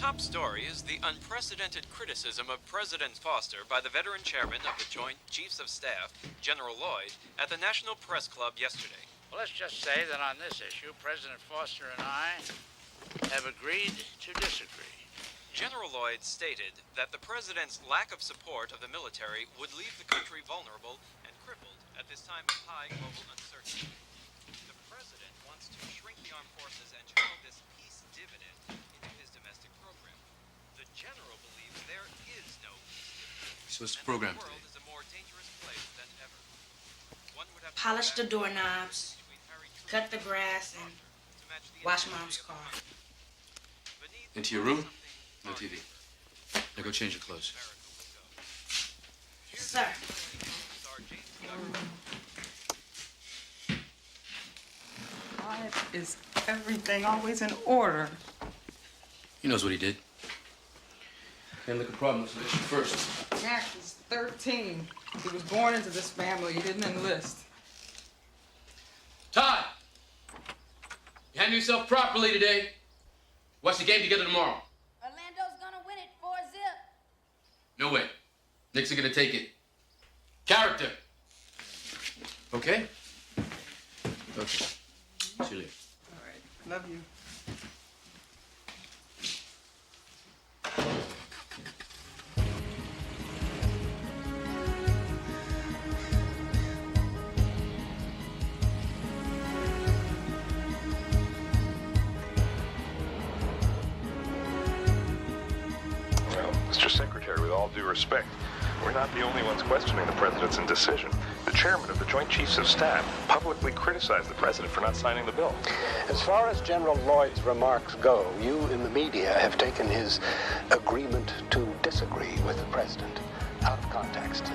top story is the unprecedented criticism of President Foster by the veteran chairman of the Joint Chiefs of Staff, General Lloyd, at the National Press Club yesterday. Well, let's just say that on this issue, President Foster and I have agreed to disagree. General Lloyd stated that the president's lack of support of the military would leave the country vulnerable and crippled at this time of high global uncertainty. The president wants to shrink the armed forces and channel this peace dividend into his domestic program. The general believes there is no peace dividend. So what's the program The world today? is a more dangerous place than ever. One would have to Polish the doorknobs, cut the grass, and wash Mom's car. Into your room? No TV. Now go change your clothes. Sir. Why is everything always in order? He knows what he did. Can't look at problems with issue first. Mac is 13. He was born into this family. He didn't enlist. Todd! You handle yourself properly today. Watch the game together tomorrow. Orlando's gonna win it 4-0. No way. Knicks are gonna take it. Character. Okay? Okay. See you later. All right. Love you. Mr. Secretary, with all due respect, we're not the only ones questioning the president's indecision. The chairman of the Joint Chiefs of Staff publicly criticized the president for not signing the bill. As far as General Lloyd's remarks go, you in the media have taken his agreement to disagree with the president out of context.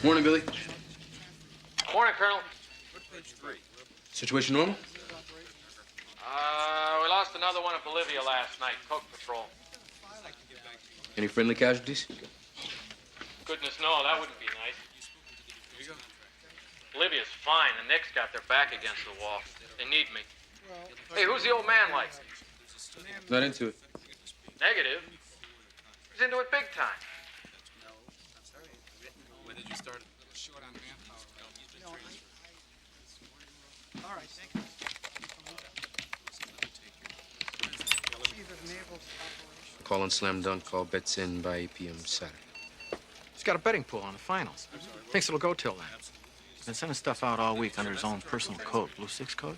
Morning, Billy. Morning, Colonel. Situation normal? We lost another one in Bolivia last night, Coke Patrol. Any friendly casualties? Goodness, no, that wouldn't be nice. Bolivia's fine. The Knicks got their back against the wall. They need me. Hey, who's the old man like? Not into it. Negative. He's into it big time. When did you start? Short on manpower. All right, thank you. Call on slam dunk. Call bets in by 8 p.m. Saturday. He's got a betting pool on the finals. Thinks it'll go till then. Been sending stuff out all week under his own personal code. Blue 6 code?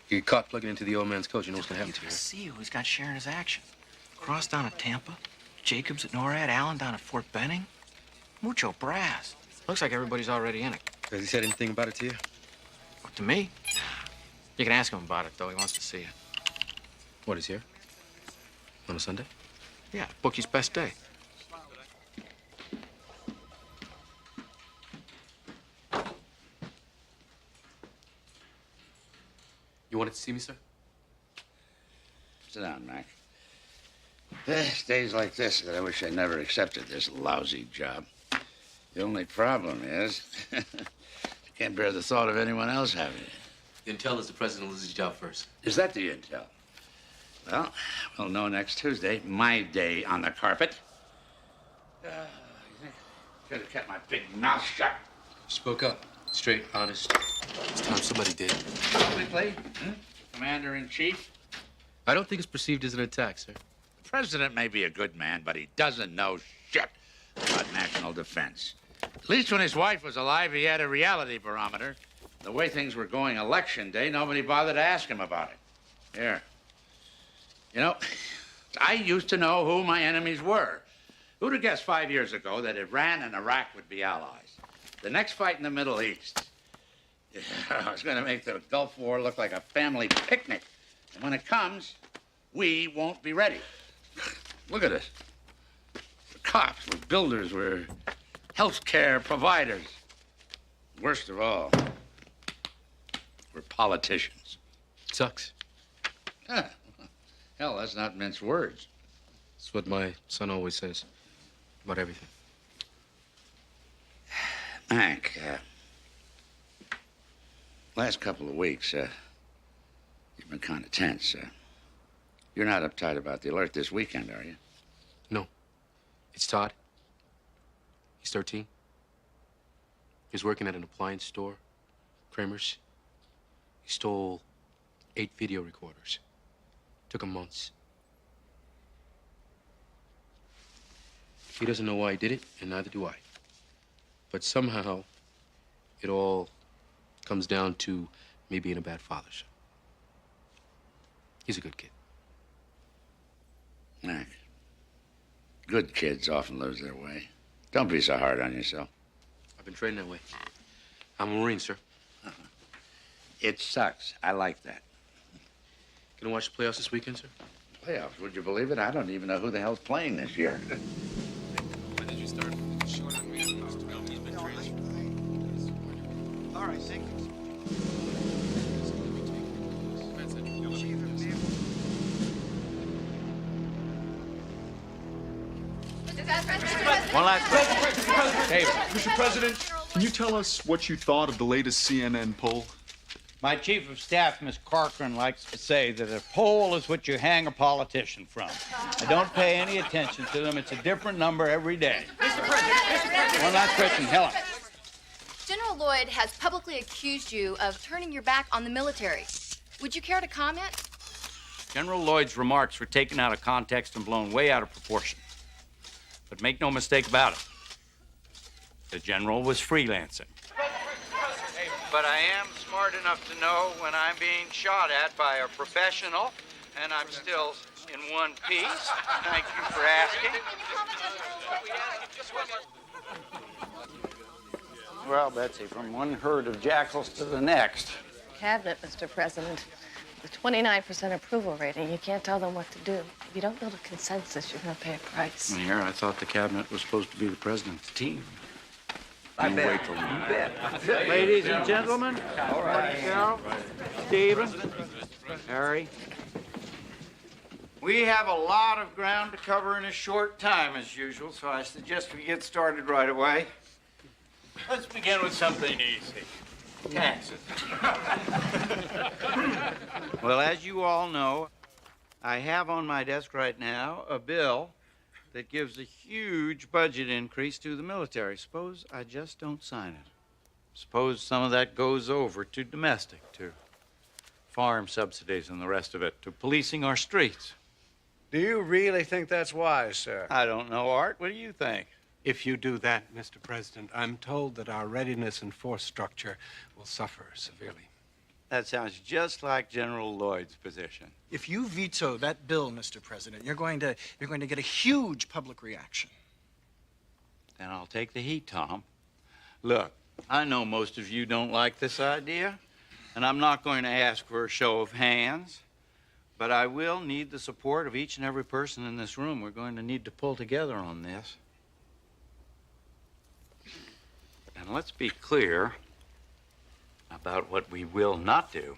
You get caught plugging into the old man's code, you know what's gonna happen to you. See who's got sharing his action. Cross down at Tampa, Jacobs at NORAD, Allen down at Fort Benning. Mucho brass. Looks like everybody's already in it. Has he said anything about it to you? What, to me? You can ask him about it, though. He wants to see it. What, is here? On a Sunday? Yeah, bookie's best day. You wanted to see me, sir? Sit down, Mac. There's days like this that I wish I never accepted this lousy job. The only problem is, I can't bear the thought of anyone else having it. The intel is the president will lose his job first. Is that the intel? Well, we'll know next Tuesday. My day on the carpet. Should have kept my big mouth shut. Spoke up. Straight, honest. It's time somebody did. Publicly? Commander-in-Chief? I don't think it's perceived as an attack, sir. The president may be a good man, but he doesn't know shit about national defense. At least when his wife was alive, he had a reality barometer. The way things were going election day, nobody bothered to ask him about it. Here. You know, I used to know who my enemies were. Who'd have guessed 5 years ago that Iran and Iraq would be allies? The next fight in the Middle East, I was going to make the Gulf War look like a family picnic. And when it comes, we won't be ready. Look at us. We're cops, we're builders, we're healthcare providers. Worst of all, we're politicians. Sucks. Huh. Hell, that's not mince words. That's what my son always says about everything. Mac, last couple of weeks, you've been kind of tense. You're not uptight about the alert this weekend, are you? No. It's Todd. He's 13. He's working at an appliance store, Kramer's. He stole 8 video recorders. Took him months. He doesn't know why he did it, and neither do I. But somehow, it all comes down to me being a bad father, son. He's a good kid. Mac, good kids often lose their way. Don't be so hard on yourself. I've been trained that way. I'm a Marine, sir. It sucks. I like that. Gonna watch the playoffs this weekend, sir? Playoffs? Would you believe it? I don't even know who the hell's playing this year. When did you start? Short on manpower. He's been training. All right, thank you. One last Mr. President, can you tell us what you thought of the latest CNN poll? My chief of staff, Miss Corcoran, likes to say that a poll is what you hang a politician from. I don't pay any attention to them. It's a different number every day. Mr. President. One last question, Helen. General Lloyd has publicly accused you of turning your back on the military. Would you care to comment? General Lloyd's remarks were taken out of context and blown way out of proportion. But make no mistake about it, the general was freelancing. But I am smart enough to know when I'm being shot at by a professional, and I'm still in one piece. Thank you for asking. Well, Betsy, from one herd of jackals to the next. Cabinet, Mr. President. The 29% approval rating, you can't tell them what to do. If you don't build a consensus, you're going to pay a price. Here, I thought the cabinet was supposed to be the president's team. I bet. Wait till you bet. Ladies and gentlemen, All right. Carol, Stephen, Harry, we have a lot of ground to cover in a short time, as usual, so I suggest we get started right away. Let's begin with something easy. Taxes. Well, as you all know, I have on my desk right now a bill that gives a huge budget increase to the military. Suppose I just don't sign it. Suppose some of that goes over to domestic, to farm subsidies and the rest of it, to policing our streets. Do you really think that's wise, sir? I don't know, Art. What do you think? If you do that, Mr. President, I'm told that our readiness and force structure will suffer severely. That sounds just like General Lloyd's position. If you veto that bill, Mr. President, you're going to get a huge public reaction. Then I'll take the heat, Tom. Look, I know most of you don't like this idea, and I'm not going to ask for a show of hands, but I will need the support of each and every person in this room. We're going to need to pull together on this. And let's be clear about what we will not do.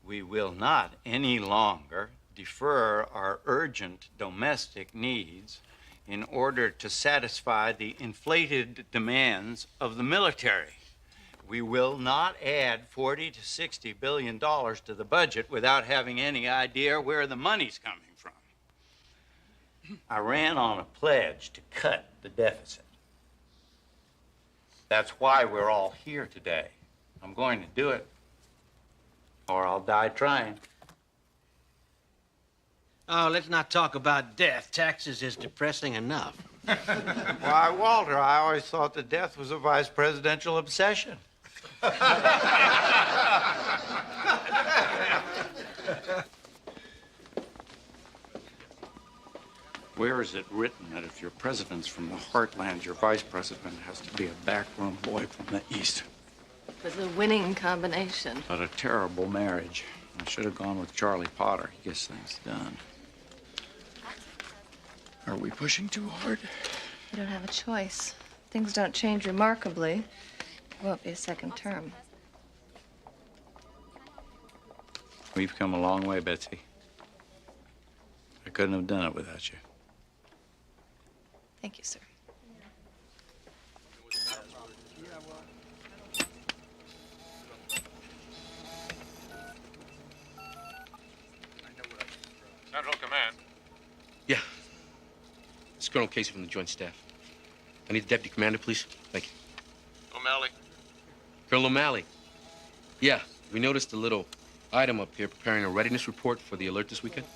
We will not any longer defer our urgent domestic needs in order to satisfy the inflated demands of the military. We will not add $40 to $60 billion to the budget without having any idea where the money's coming from. I ran on a pledge to cut the deficit. That's why we're all here today. I'm going to do it, or I'll die trying. Oh, let's not talk about death. Taxes is depressing enough. Why, Walter, I always thought that death was a vice presidential obsession. Where is it written that if your president's from the heartland, your vice president has to be a backroom boy from the east? It was a winning combination. But a terrible marriage. I should have gone with Charlie Potter. He gets things done. Are we pushing too hard? You don't have a choice. Things don't change remarkably. It won't be a second term. We've come a long way, Betsy. I couldn't have done it without you. Thank you, sir. Central Command. Yeah. It's Colonel Casey from the Joint Staff. I need the deputy commander, please. Thank you. O'Malley. Colonel O'Malley. Yeah, we noticed a little item up here preparing a readiness report for the alert this weekend.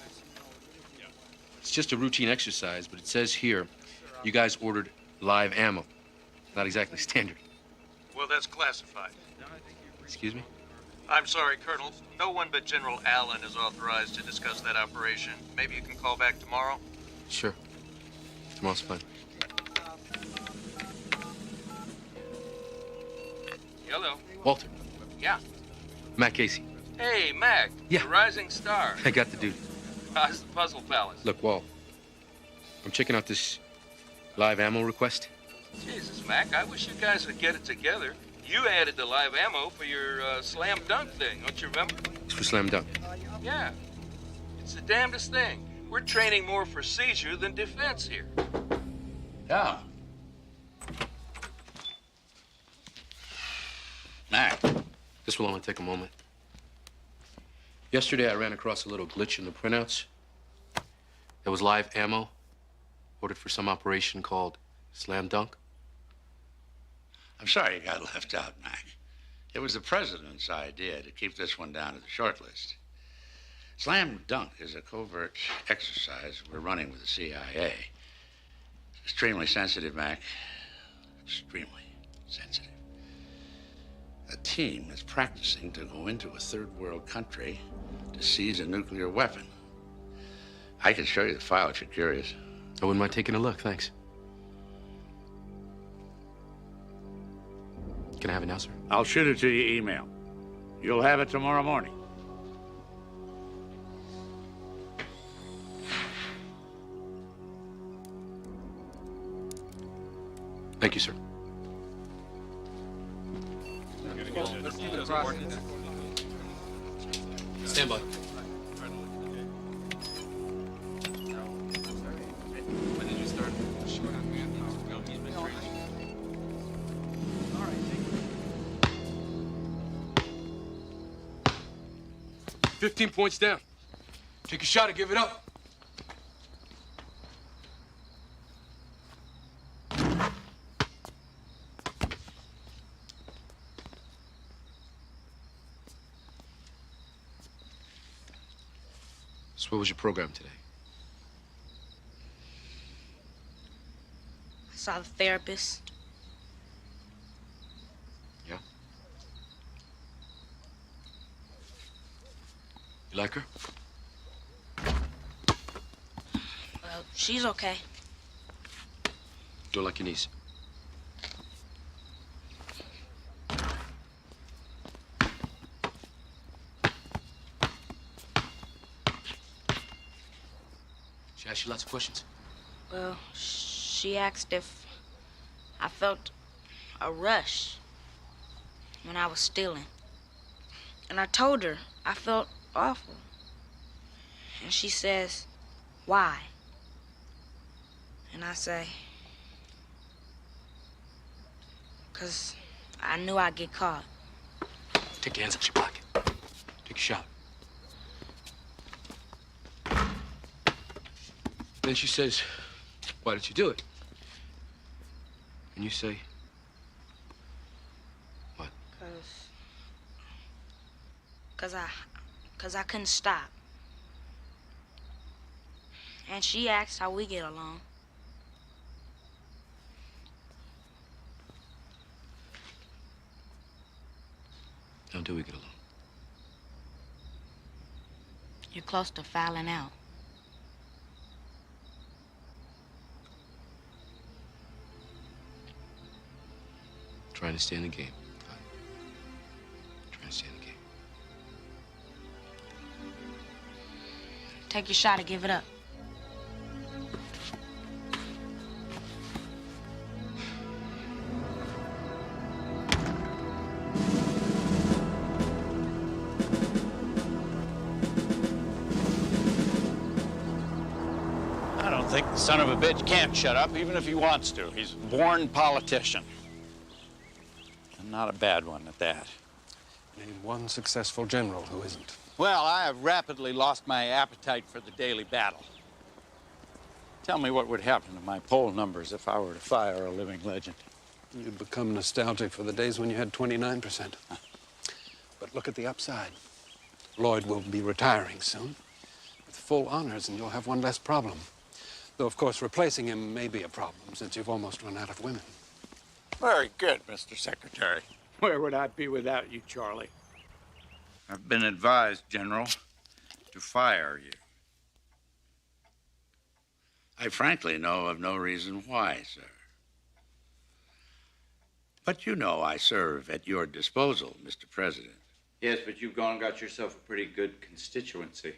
It's just a routine exercise, but it says here you guys ordered live ammo. Not exactly standard. Well, that's classified. Excuse me? I'm sorry, Colonel. No one but General Allen is authorized to discuss that operation. Maybe you can call back tomorrow? Sure. Tomorrow's fine. Hello. Walter. Yeah. Matt Casey. Hey, Mac. Yeah. The rising star. I got the duty. How's the Puzzle Palace? Look, Walt. I'm checking out this live ammo request. Jesus, Mac, I wish you guys would get it together. You added the live ammo for your slam dunk thing, don't you remember? It's for slam dunk. Yeah. It's the damnedest thing. We're training more for seizure than defense here. Yeah. Mac. This will only take a moment. Yesterday, I ran across a little glitch in the printouts. There was live ammo ordered for some operation called Slam Dunk. I'm sorry you got left out, Mac. It was the president's idea to keep this one down to the short list. Slam Dunk is a covert exercise we're running with the CIA. Extremely sensitive, Mac. Extremely sensitive. A team is practicing to go into a third world country to seize a nuclear weapon. I can show you the file if you're curious. I wouldn't mind taking a look, thanks. Can I have it now, sir? I'll shoot it to your email. You'll have it tomorrow morning. Thank you, sir. Stand by. When did you start? Short on manpower. No, he's been training. All right, 15 points down. Take a shot and give it up. So what was your program today? I saw the therapist. Yeah? You like her? She's okay. Don't like your niece. She asked you lots of questions? Well, she asked if I felt a rush when I was stealing. And I told her I felt awful. And she says, why? And I say, 'cause I knew I'd get caught. Take your hands out your pocket. Take a shot. Then she says, why did you do it? And you say, what? 'Cause I couldn't stop. And she asked how we get along. How do we get along? You're close to fouling out. Trying to stay in the game. Trying to stay in the game. Take your shot or give it up. I don't think the son of a bitch can't shut up, even if he wants to. He's a born politician. And not a bad one at that. Name one successful general who isn't. Well, I have rapidly lost my appetite for the daily battle. Tell me what would happen to my poll numbers if I were to fire a living legend. You'd become nostalgic for the days when you had 29%. But look at the upside. Lloyd will be retiring soon with full honors, and you'll have one less problem. Though, of course, replacing him may be a problem, since you've almost run out of women. Very good, Mr. Secretary. Where would I be without you, Charlie? I've been advised, General, to fire you. I frankly know of no reason why, sir. But you know I serve at your disposal, Mr. President. Yes, but you've gone and got yourself a pretty good constituency.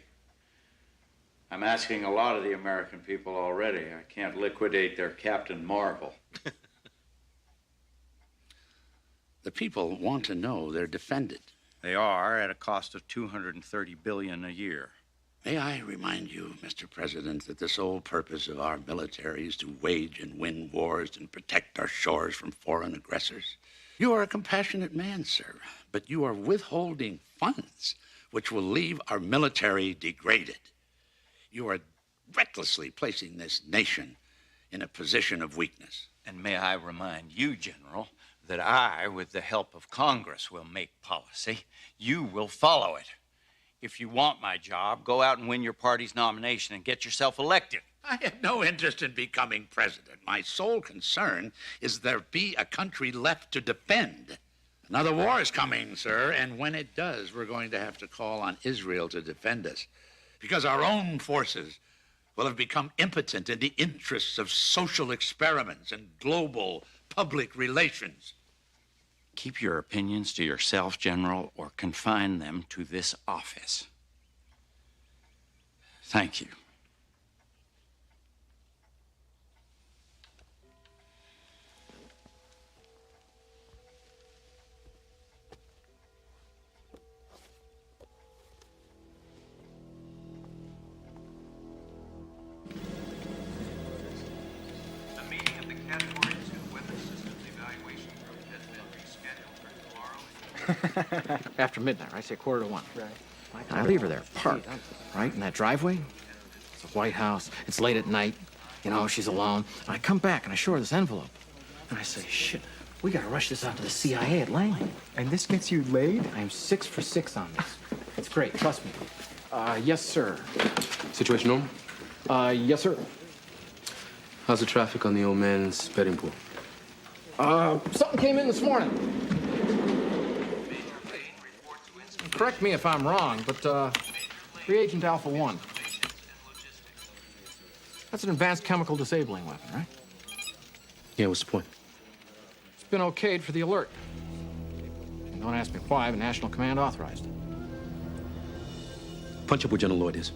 I'm asking a lot of the American people already. I can't liquidate their Captain Marvel. The people want to know they're defended. They are at a cost of $230 billion a year. May I remind you, Mr. President, that the sole purpose of our military is to wage and win wars and protect our shores from foreign aggressors? You are a compassionate man, sir, but you are withholding funds which will leave our military degraded. You are recklessly placing this nation in a position of weakness. And may I remind you, General, that I, with the help of Congress, will make policy. You will follow it. If you want my job, go out and win your party's nomination and get yourself elected. I have no interest in becoming president. My sole concern is there be a country left to defend. Another war is coming, sir, and when it does, we're going to have to call on Israel to defend us, because our own forces will have become impotent in the interests of social experiments and global public relations. Keep your opinions to yourself, General, or confine them to this office. Thank you. A meeting of the Category 2 Weapon Systems Evaluation Group has been rescheduled for tomorrow. After midnight, right? Say 1:45. Right. I leave her there, parked, right, in that driveway. It's a white house. It's late at night. You know, she's alone. And I come back and I show her this envelope. And I say, shit, we gotta rush this out to the CIA at Langley. And this gets you laid? I'm 6 for 6 on this. It's great, trust me. Yes, sir. Situation normal? Yes, sir. How's the traffic on the old man's betting pool? Something came in this morning. Correct me if I'm wrong, but reagent Alpha 1. That's an advanced chemical disabling weapon, right? Yeah, what's the point? It's been okayed for the alert. And don't ask me why, but National Command authorized it. Punch up where General Lloyd is.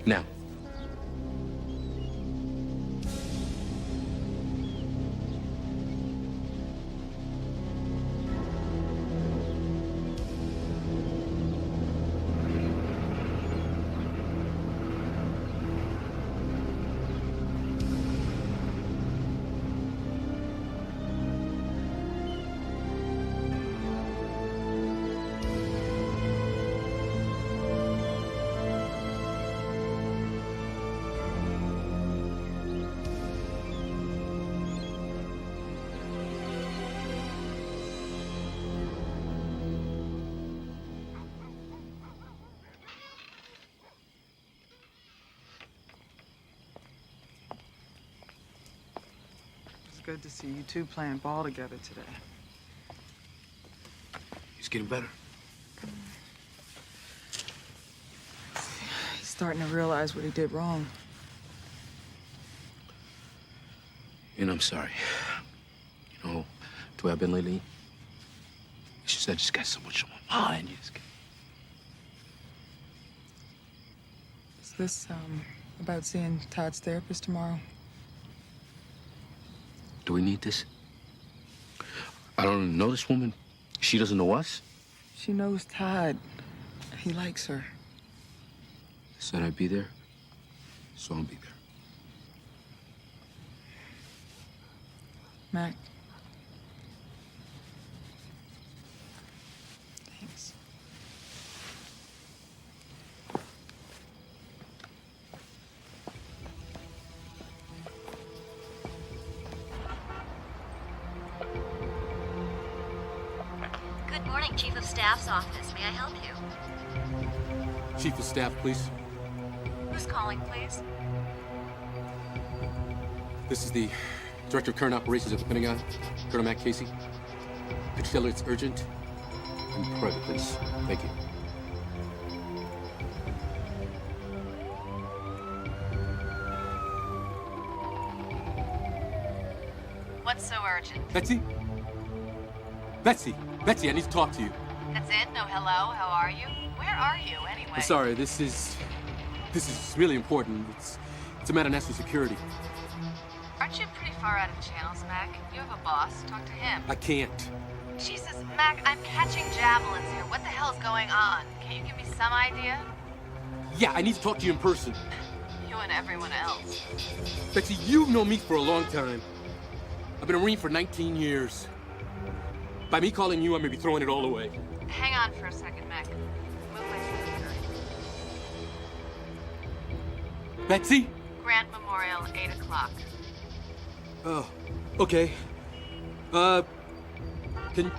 Now. Good to see you two playing ball together today. He's getting better. starting to realize what he did wrong. And I'm sorry. You know, the way I've been lately, it's just I just got so much on my mind. You just got... Is this, about seeing Todd's therapist tomorrow? Do we need this? I don't even know this woman. She doesn't know us. She knows Todd. He likes her. I said I'd be there, so I'll be there. Mac. Thanks. Good morning, Chief of Staff's office. May I help you? Chief of Staff, please. Who's calling, please? This is the Director of Current Operations at the Pentagon, Colonel Matt Casey. Could you tell her it's urgent and private, please? Thank you. What's so urgent? Betsy? Betsy, I need to talk to you. That's it? No hello? How are you? Where are you, anyway? I'm sorry, this is really important. It's a matter of national security. Aren't you pretty far out of channels, Mac? You have a boss. Talk to him. I can't. Jesus, Mac, I'm catching javelins here. What the hell's going on? Can you give me some idea? Yeah, I need to talk to you in person. You and everyone else. Betsy, you've known me for a long time. I've been a Marine for 19 years. By me calling you, I may be throwing it all away. Hang on for a second, Mac. Move my computer. Betsy? Grant Memorial, 8 o'clock. Oh, okay. Can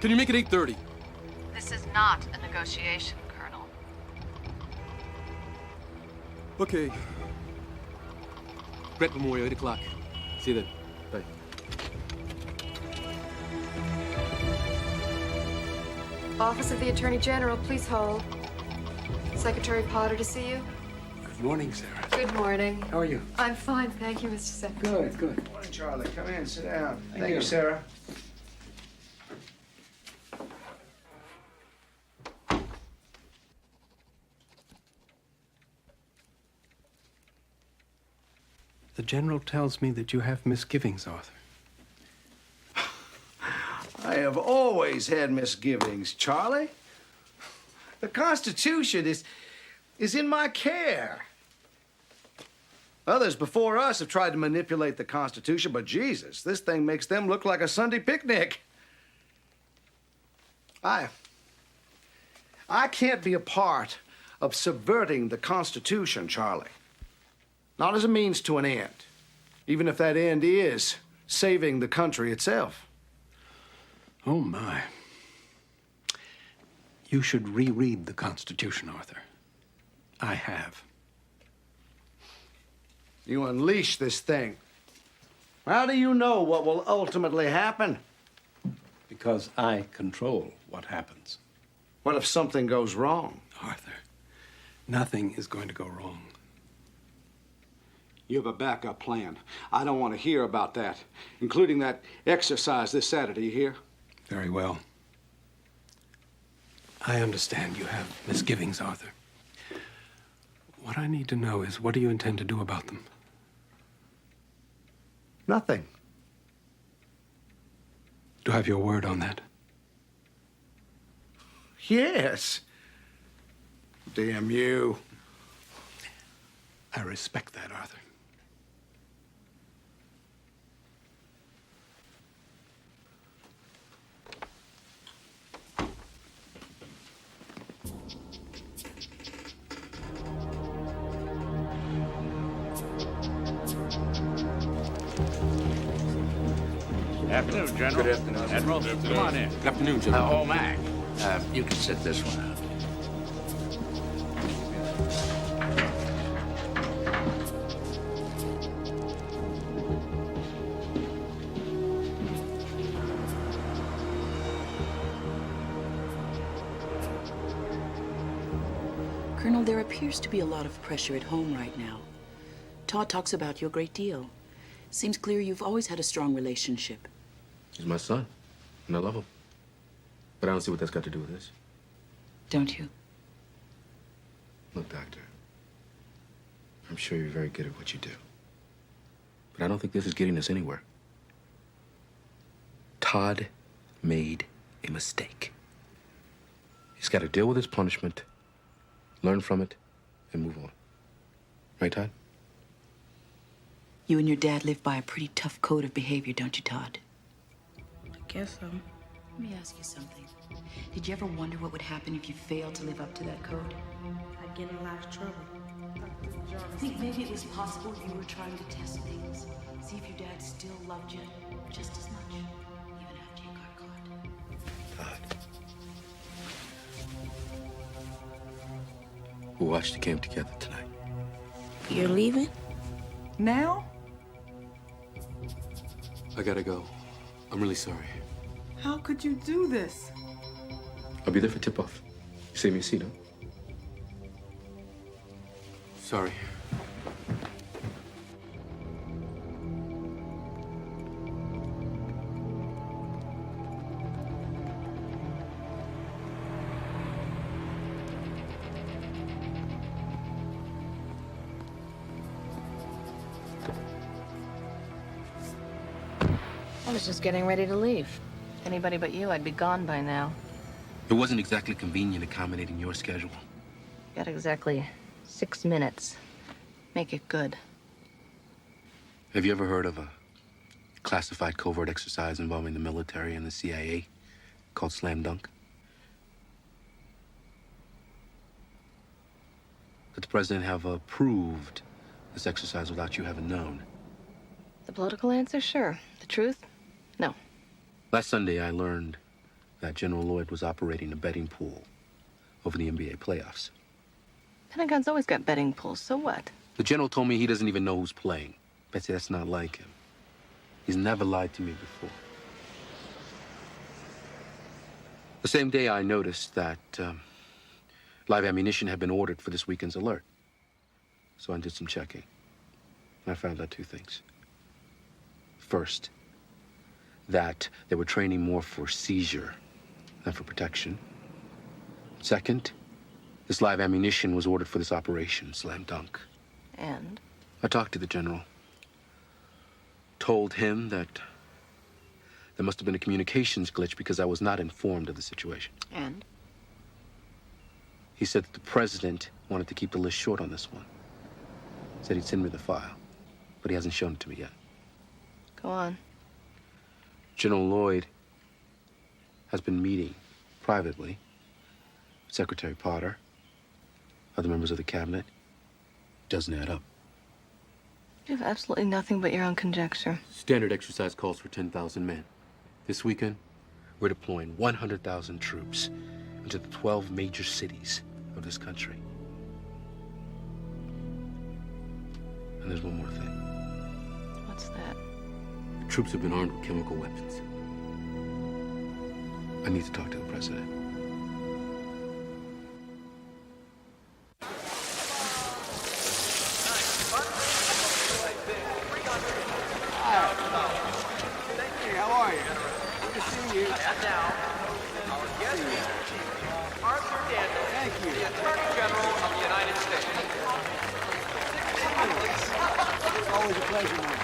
you make it 8:30? This is not a negotiation, Colonel. Okay. Grant Memorial, 8 o'clock. See you then. Bye. Office of the Attorney General, please hold. Secretary Potter to see you. Good morning, Sarah. Good morning. How are you? I'm fine, thank you, Mr. Secretary. Good, good. Morning, Charlie. Come in, sit down. Thank you, Sarah. The General tells me that you have misgivings, Arthur. I have always had misgivings, Charlie. The Constitution is in my care. Others before us have tried to manipulate the Constitution, but Jesus, this thing makes them look like a Sunday picnic. I can't be a part of subverting the Constitution, Charlie. Not as a means to an end, even if that end is saving the country itself. Oh, my. You should reread the Constitution, Arthur. I have. You unleash this thing. How do you know what will ultimately happen? Because I control what happens. What if something goes wrong? Arthur, nothing is going to go wrong. You have a backup plan. I don't want to hear about that, including that exercise this Saturday, you hear? Very well. I understand you have misgivings, Arthur. What I need to know is, what do you intend to do about them? Nothing. Do I have your word on that? Yes. Damn you. I respect that, Arthur. Afternoon, General. Good afternoon. Admiral, come on in. Good afternoon, General. Oh, Mac. You can sit this one out. Colonel, there appears to be a lot of pressure at home right now. Todd talks about you a great deal. Seems clear you've always had a strong relationship. He's my son, and I love him. But I don't see what that's got to do with this. Don't you? Look, Doctor, I'm sure you're very good at what you do. But I don't think this is getting us anywhere. Todd made a mistake. He's got to deal with his punishment, learn from it, and move on. Right, Todd? You and your dad live by a pretty tough code of behavior, don't you, Todd? I guess so. Let me ask you something. Did you ever wonder what would happen if you failed to live up to that code? I'd get in a lot of trouble. I think maybe it was possible you were trying to test things. See if your dad still loved you just as much, even after you got caught. Todd. We'll watch the game together tonight. You're leaving? Now? I gotta go. I'm really sorry. How could you do this? I'll be there for tip-off. You save me a seat, huh? Sorry. I was just getting ready to leave. Anybody but you, I'd be gone by now. It wasn't exactly convenient accommodating your schedule. Got exactly 6 minutes. Make it good. Have you ever heard of a classified covert exercise involving the military and the CIA called Slam Dunk? Could the president have approved this exercise without you having known? The political answer, sure. The truth, no. Last Sunday, I learned that General Lloyd was operating a betting pool over the NBA playoffs. Pentagon's always got betting pools, so what? The general told me he doesn't even know who's playing. Betsy, that's not like him. He's never lied to me before. The same day, I noticed that live ammunition had been ordered for this weekend's alert. So I did some checking. And I found out 2 things. First, that they were training more for seizure than for protection. Second, this live ammunition was ordered for this operation, Slam Dunk. And? I talked to the general. Told him that there must have been a communications glitch because I was not informed of the situation. And? He said that the president wanted to keep the list short on this one. Said he'd send me the file, but he hasn't shown it to me yet. Go on. General Lloyd has been meeting privately with Secretary Potter, other members of the cabinet. Doesn't add up. You have absolutely nothing but your own conjecture. Standard exercise calls for 10,000 men. This weekend, we're deploying 100,000 troops into the 12 major cities of this country. And there's one more thing. What's that? The troops have been armed with chemical weapons. I need to talk to the president. Hey, how are you? Good to see you. And now, our guest speaker, Arthur Daniels, Thank you. the Attorney General of the United States. It's always a pleasure, man.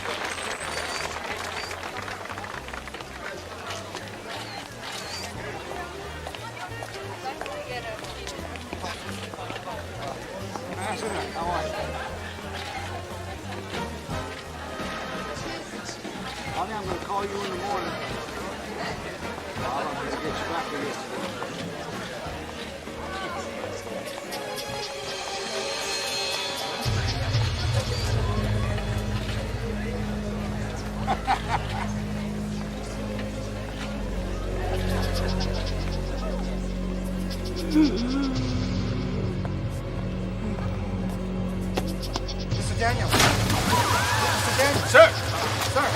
How are you? I think I'm going to call you in the morning. I'm going to get you back to Mr. Daniel. Mr. Daniel. Sir. Sir.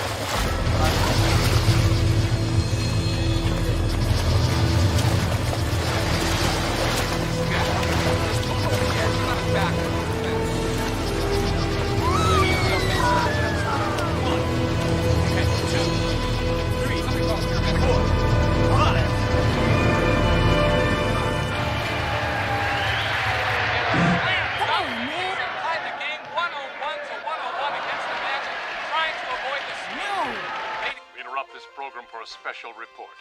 this program for a special report.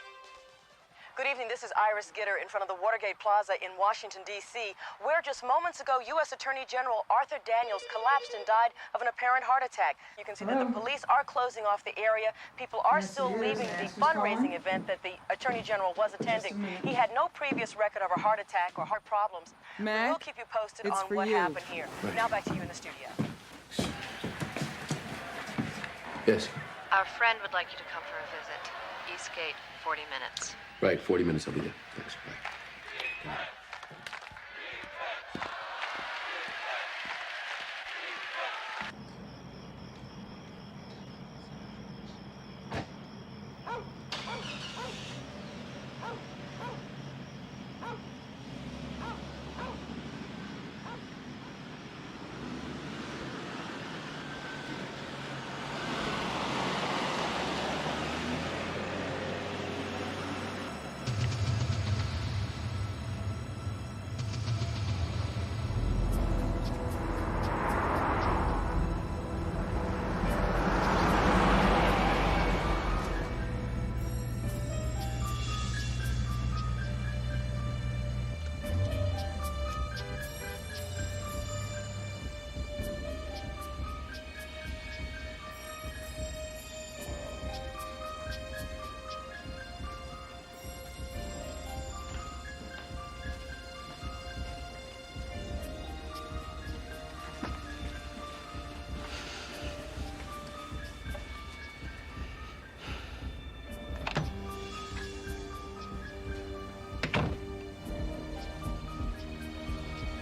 Good evening. This is Iris Gitter in front of the Watergate Plaza in Washington, D.C., where just moments ago, U.S. Attorney General Arthur Daniels collapsed and died of an apparent heart attack. You can see that the police are closing off the area. People are still leaving the fundraising event that the Attorney General was attending. He had no previous record of a heart attack or heart problems. Mac, we'll keep you posted it's on for what you. happened here. Now back to you in the studio. Yes. Our friend would like you to come for a visit. Eastgate, 40 minutes. Right, 40 minutes, I'll be there. Thanks. Bye.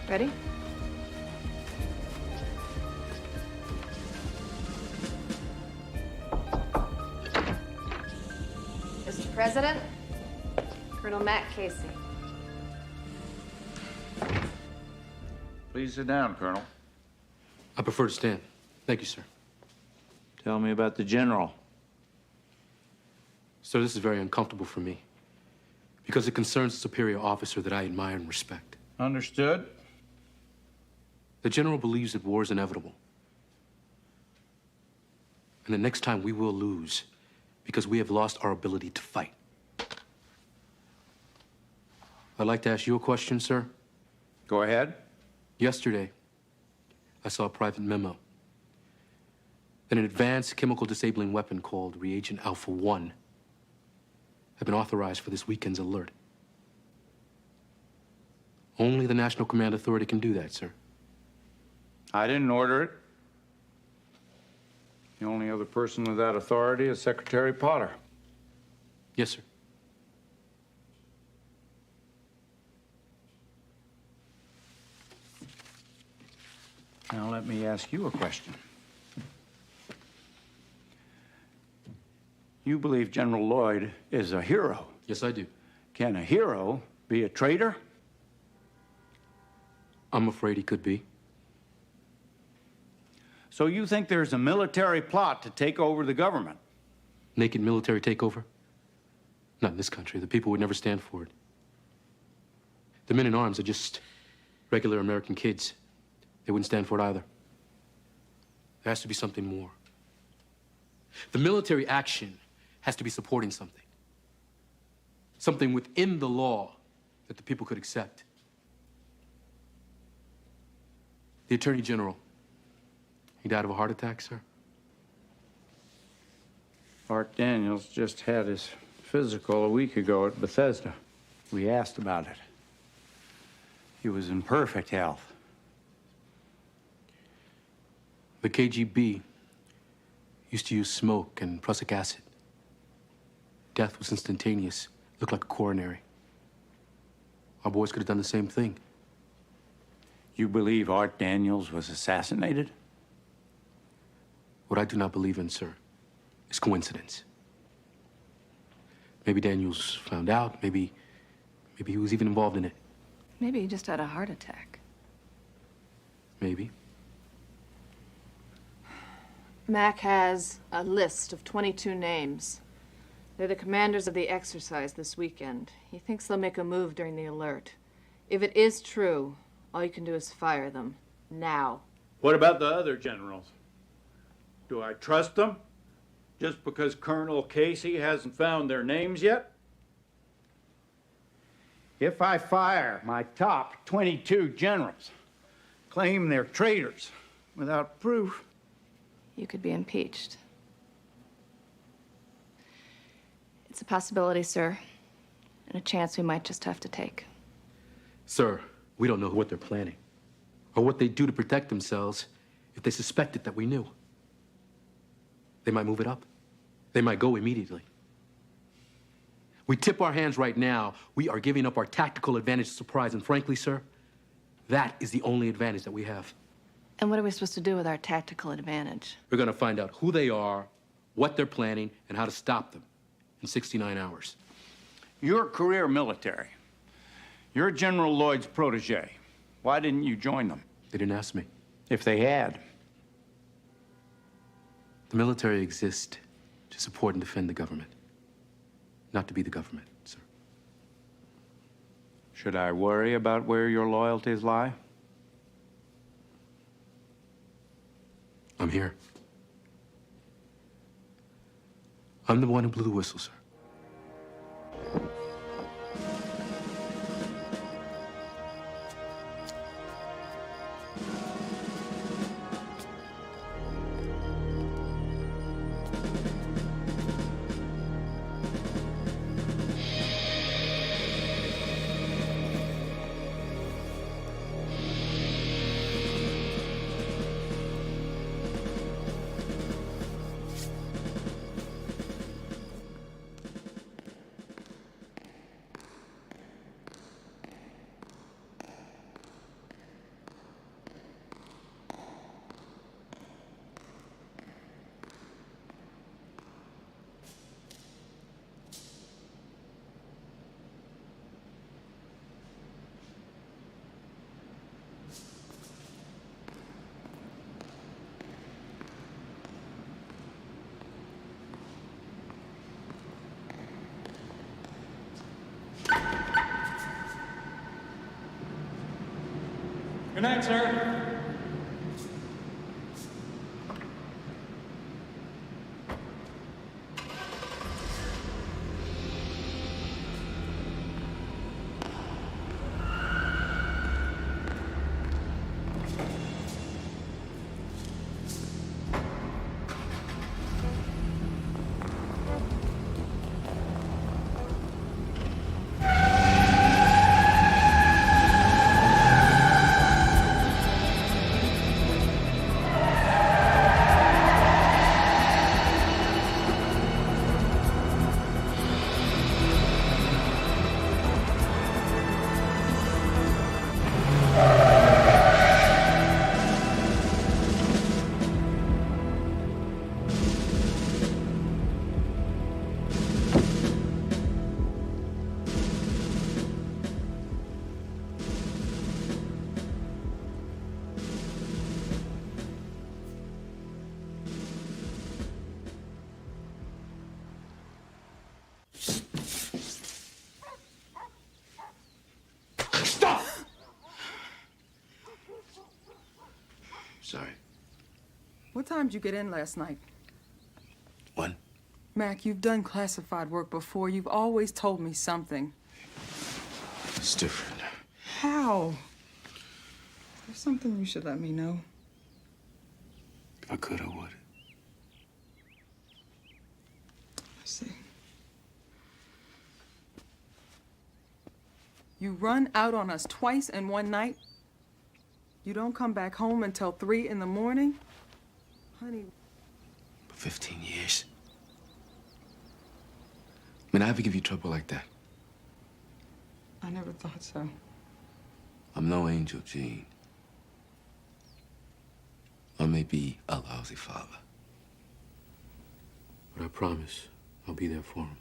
Ready? Mr. President, Colonel Matt Casey. Please sit down, Colonel. I prefer to stand. Thank you, sir. Tell me about the general. Sir, this is very uncomfortable for me because it concerns a superior officer that I admire and respect. Understood. The general believes that war is inevitable. And the next time we will lose because we have lost our ability to fight. I'd like to ask you a question, sir. Go ahead. Yesterday, I saw a private memo that an advanced chemical disabling weapon called Reagent Alpha 1 had been authorized for this weekend's alert. Only the National Command Authority can do that, sir. I didn't order it. The only other person with that authority is Secretary Potter. Yes, sir. Now let me ask you a question. You believe General Lloyd is a hero? Yes, I do. Can a hero be a traitor? I'm afraid he could be. So you think there's a military plot to take over the government? Naked military takeover? Not in this country. The people would never stand for it. The men in arms are just regular American kids. They wouldn't stand for it either. There has to be something more. The military action has to be supporting something. Something within the law that the people could accept. The Attorney General, he died of a heart attack, sir? Art Daniels just had his physical a week ago at Bethesda. We asked about it. He was in perfect health. The KGB used to use smoke and prussic acid. Death was instantaneous. Looked like a coronary. Our boys could have done the same thing. You believe Art Daniels was assassinated? What I do not believe in, sir, is coincidence. Maybe Daniels found out. Maybe he was even involved in it. Maybe he just had a heart attack. Maybe. Mac has a list of 22 names. They're the commanders of the exercise this weekend. He thinks they'll make a move during the alert. If it is true, all you can do is fire them. Now. What about the other generals? Do I trust them? Just because Colonel Casey hasn't found their names yet? If I fire my top 22 generals, claim they're traitors without proof, You could be impeached. It's a possibility, sir, and a chance we might just have to take. Sir, we don't know what they're planning or what they do to protect themselves if they suspected that we knew. They might move it up. They might go immediately. We tip our hands right now, we are giving up our tactical advantage to surprise, and frankly, sir, that is the only advantage that we have. And what are we supposed to do with our tactical advantage? We're gonna find out who they are, what they're planning, and how to stop them in 69 hours. you're career military. You're General Lloyd's protege. Why didn't you join them? They didn't ask me. If they had. The military exists to support and defend the government, not to be the government, sir. Should I worry about where your loyalties lie? I'm here. I'm the one who blew the whistle, sir. Good night, sir. Sorry. What time did you get in last night? 1. Mac, you've done classified work before. You've always told me something. It's different. How? There's something you should let me know. If I could, I would. I see. You run out on us twice in one night. You don't come back home until 3 in the morning. Honey. For 15 years. I mean, I ever give you trouble like that? I never thought so. I'm no angel, Gene. I may be a lousy father. But I promise I'll be there for him.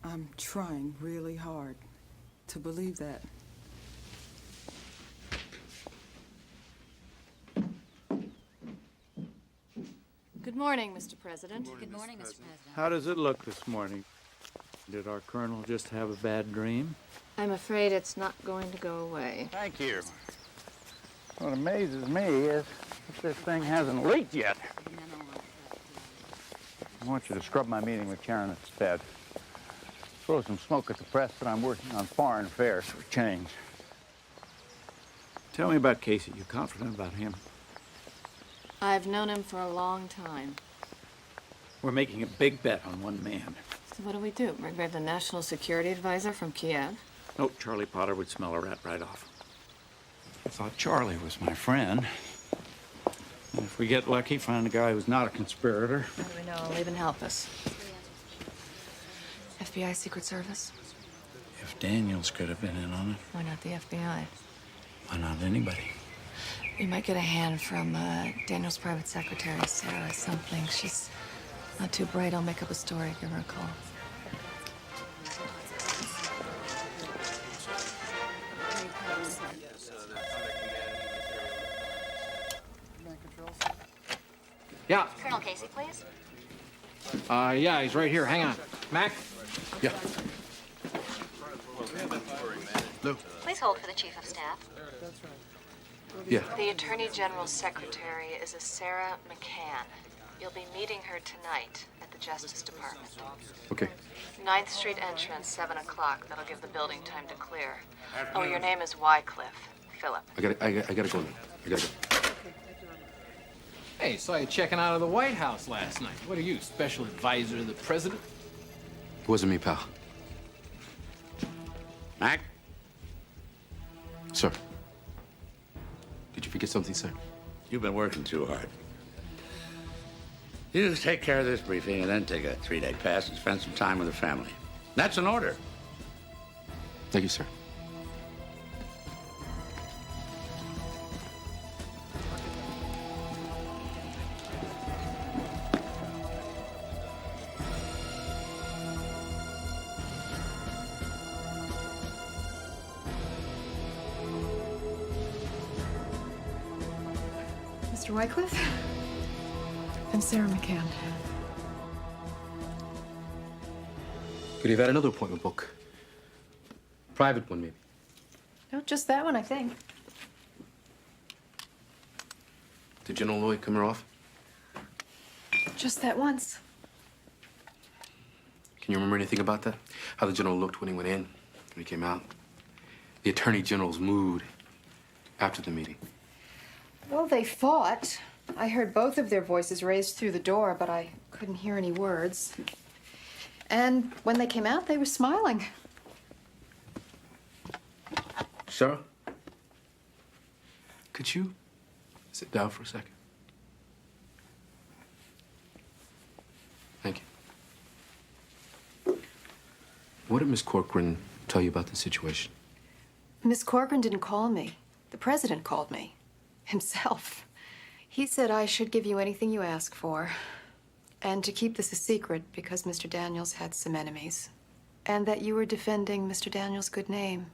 I'm trying really hard to believe that. Good morning, Mr. President. Good morning, Mr. President. How does it look this morning? Did our colonel just have a bad dream? I'm afraid it's not going to go away. Thank you. What amazes me is that this thing hasn't leaked yet. I want you to scrub my meeting with Karen instead. Throw some smoke at the press that I'm working on foreign affairs for a change. Tell me about Casey. You confident about him? I've known him for a long time. We're making a big bet on one man. So what do? Bring back the national security advisor from Kiev? No, Charlie Potter would smell a rat right off. I thought Charlie was my friend. And if we get lucky, find a guy who's not a conspirator. How do we know? He'll even help us. FBI Secret Service? If Daniels could have been in on it, Why not the FBI? why not anybody? You might get a hand from Daniel's private secretary, Sarah something. She's not too bright. I'll make up a story. Give her a call. Yeah. Colonel Casey, please. Yeah, he's right here. Hang on. Mac? Yeah. Lou? Please hold for the Chief of Staff. Yeah. The Attorney General's secretary is a Sarah McCann. You'll be meeting her tonight at the Justice Department. Okay. 9th Street entrance, 7 o'clock. That'll give the building time to clear. Oh, your name is Wycliffe. Philip. I gotta go now. I gotta go. Hey, saw you checking out of the White House last night. What are you, special advisor to the president? It wasn't me, pal. Mac? Sir. Did you forget something, sir? You've been working too hard. You just take care of this briefing and then take a 3-day pass and spend some time with the family. That's an order. Thank you, sir. Mr. Wycliffe? I'm Sarah McCann. Could you have had another appointment book? Private one, maybe. No, just that one, I think. Did General Lloyd come her off? Just that once. Can you remember anything about that? How the general looked when he went in, when he came out? The Attorney General's mood after the meeting? Well, they fought. I heard both of their voices raised through the door, but I couldn't hear any words. And when they came out, they were smiling. Sarah? Could you sit down for a second? Thank you. What did Miss Corcoran tell you about the situation? Miss Corcoran didn't call me. The president called me. Himself. He said I should give you anything you ask for, and to keep this a secret because Mr. Daniels had some enemies, and that you were defending Mr. Daniels' good name.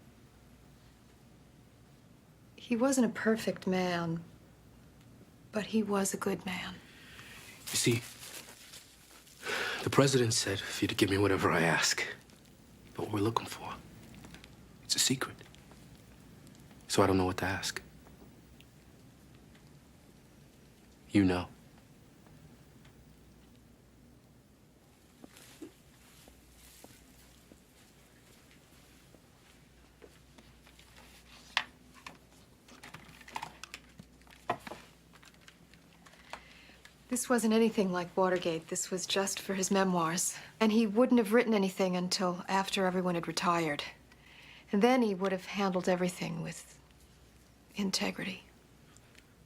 He wasn't a perfect man, but he was a good man. You see, the president said for you to give me whatever I ask. But what we're looking for, it's a secret. So I don't know what to ask. You know. This wasn't anything like Watergate. This was just for his memoirs. And he wouldn't have written anything until after everyone had retired. And then he would have handled everything with integrity.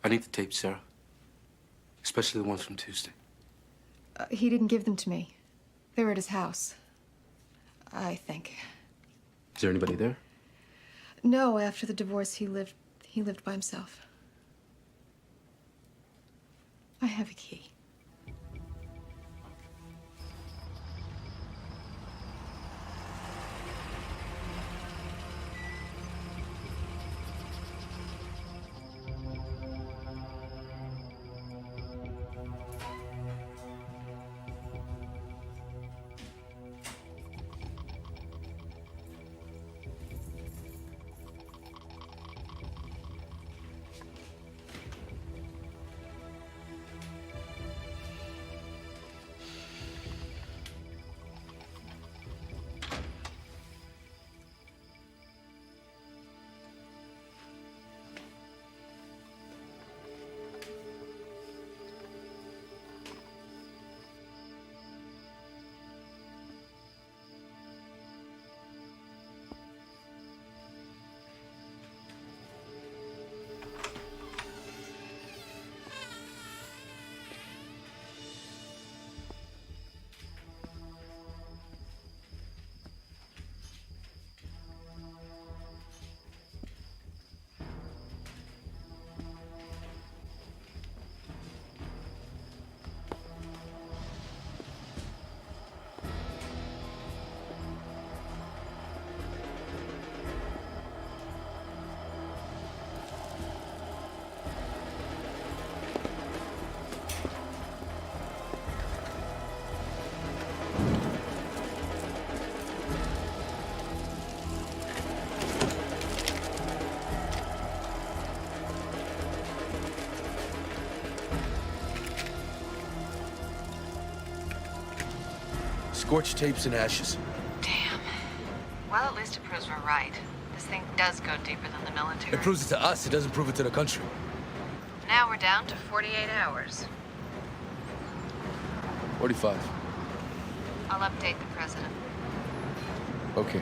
I need the tapes, Sarah. Especially the ones from Tuesday. He didn't give them to me. They were at his house, I think. Is there anybody there? No, after the divorce, he lived by himself. I have a key. Scorched tapes and ashes. Damn. Well, at least it proves we're right. This thing does go deeper than the military. It proves it to us. It doesn't prove it to the country. Now we're down to 48 hours. 45. I'll update the president. Okay.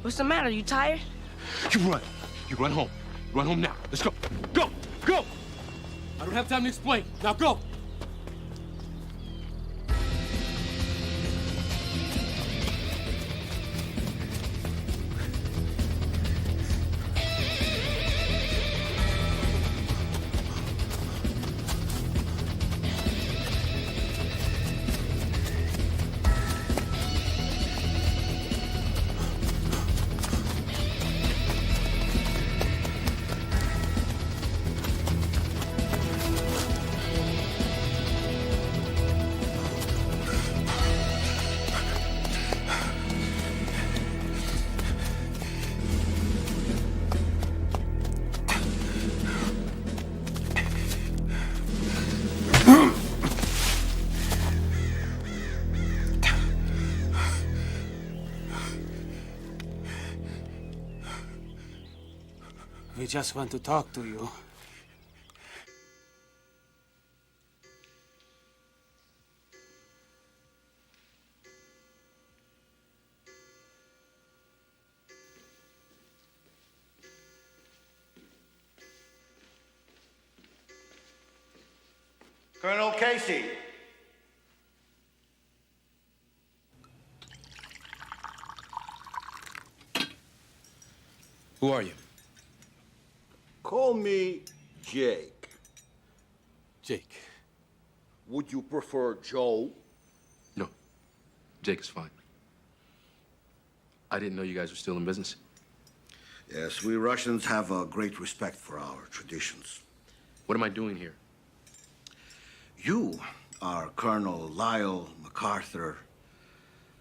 What's the matter? You tired? You run. You run home. Run home now. Let's go. Go! Go! I don't have time to explain. Now go! We just want to talk to you. Colonel Casey. Who are you? Call me Jake. Jake. Would you prefer Joe? No. Jake is fine. I didn't know you guys were still in business. Yes, we Russians have a great respect for our traditions. What am I doing here? You are Colonel Lyle MacArthur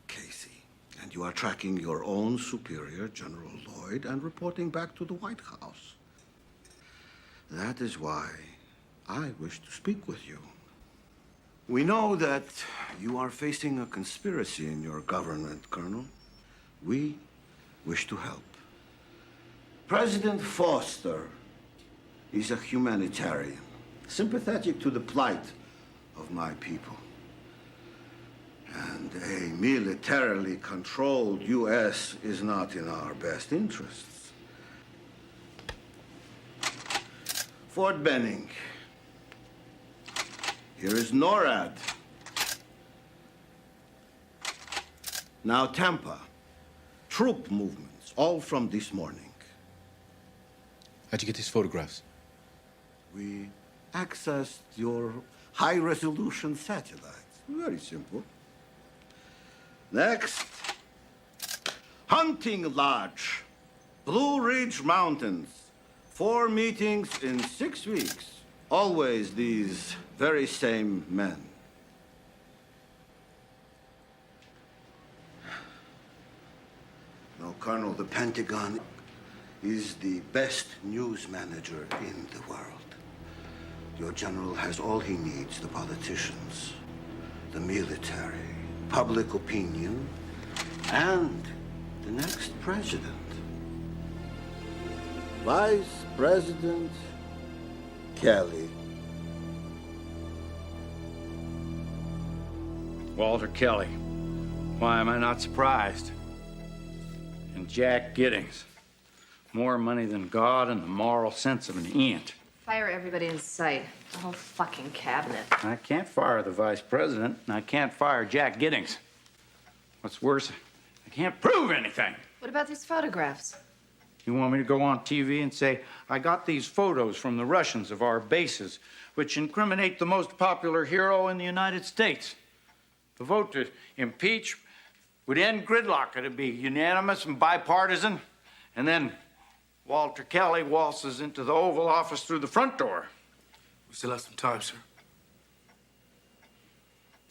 Casey, and you are tracking your own superior, General Lloyd, and reporting back to the White House. That is why I wish to speak with you. We know that you are facing a conspiracy in your government, Colonel. We wish to help. President Foster is a humanitarian, sympathetic to the plight of my people. And a militarily controlled U.S. is not in our best interests. Fort Benning. Here is NORAD. Now Tampa. Troop movements, all from this morning. How'd you get these photographs? We accessed your high-resolution satellites. Very simple. Next. Hunting Lodge. Blue Ridge Mountains. 4 meetings in 6 weeks. Always these very same men. No, Colonel, the Pentagon is the best news manager in the world. Your general has all he needs, the politicians, the military, public opinion, and the next president. Vice President Kelly. Walter Kelly. Why am I not surprised? And Jack Giddings. More money than God and the moral sense of an ant. Fire everybody in sight. The whole fucking cabinet. I can't fire the vice president, and I can't fire Jack Giddings. What's worse, I can't prove anything. What about these photographs? You want me to go on TV and say, I got these photos from the Russians of our bases, which incriminate the most popular hero in the United States? The vote to impeach We'd end gridlock. It'd be unanimous and bipartisan. And then Walter Kelly waltzes into the Oval Office through the front door. We still have some time, sir.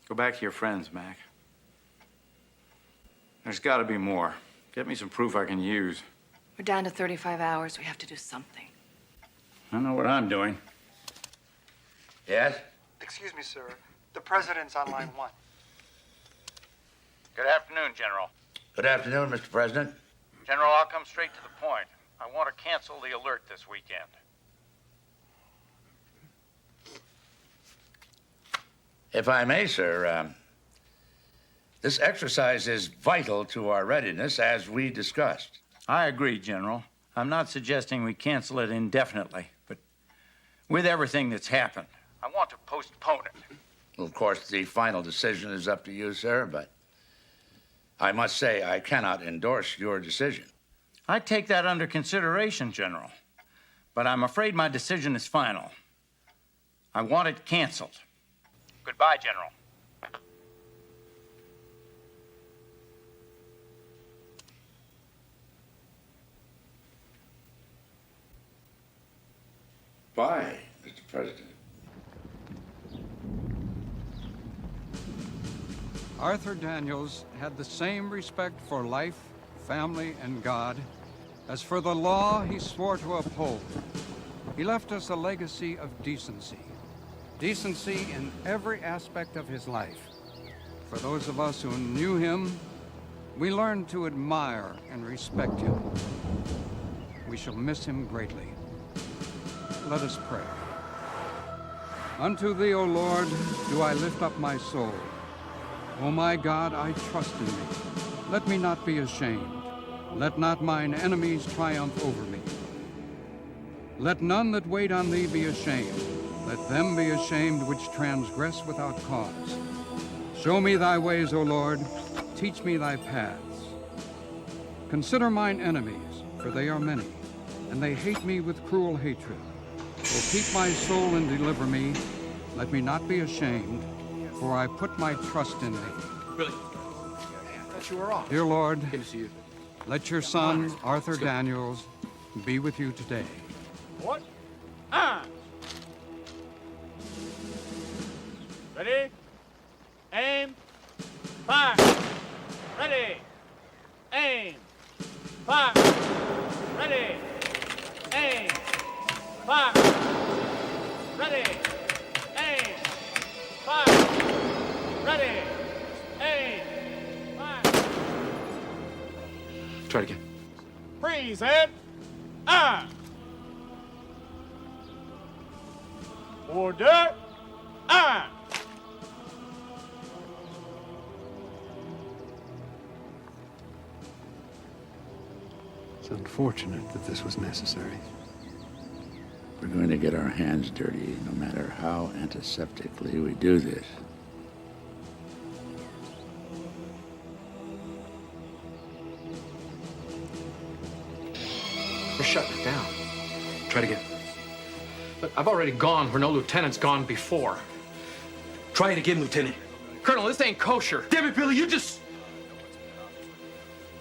Go back to your friends, Mac. There's got to be more. Get me some proof I can use. We're down to 35 hours. We have to do something. I know what I'm doing. Yes? Excuse me, sir. The president's on line 1. Good afternoon, General. Good afternoon, Mr. President. General, I'll come straight to the point. I want to cancel the alert this weekend. If I may, sir, this exercise is vital to our readiness, as we discussed. I agree, General. I'm not suggesting we cancel it indefinitely, but with everything that's happened, I want to postpone it. Well, of course, the final decision is up to you, sir, but I must say I cannot endorse your decision. I take that under consideration, General, but I'm afraid my decision is final. I want it canceled. Goodbye, General. Bye, Mr. President. Arthur Daniels had the same respect for life, family, and God as for the law he swore to uphold. He left us a legacy of decency. Decency in every aspect of his life. For those of us who knew him, we learned to admire and respect him. We shall miss him greatly. Let us pray. Unto thee, O Lord, do I lift up my soul. O my God, I trust in thee. Let me not be ashamed. Let not mine enemies triumph over me. Let none that wait on thee be ashamed. Let them be ashamed which transgress without cause. Show me thy ways, O Lord. Teach me thy paths. Consider mine enemies, for they are many, and they hate me with cruel hatred. O keep my soul and deliver me. Let me not be ashamed, for I put my trust in thee. Billy, I thought you were off. Dear Lord, Good to see you. let your son, Arthur Daniels, be with you today. What? Ah! Ready? Aim. Fire. Ready. Aim. Fire. Ready. Aim. Fire. Ready. Aim. Fire. Ready. Aim. Fire. Try it again. Freeze, head. Ah! Order. Ah! It's unfortunate that this was necessary. We're going to get our hands dirty, no matter how antiseptically we do this. We're shutting it down. Try it again. But I've already gone where no lieutenant's gone before. Try it again, Lieutenant. Colonel, this ain't kosher. Damn it, Billy, you just...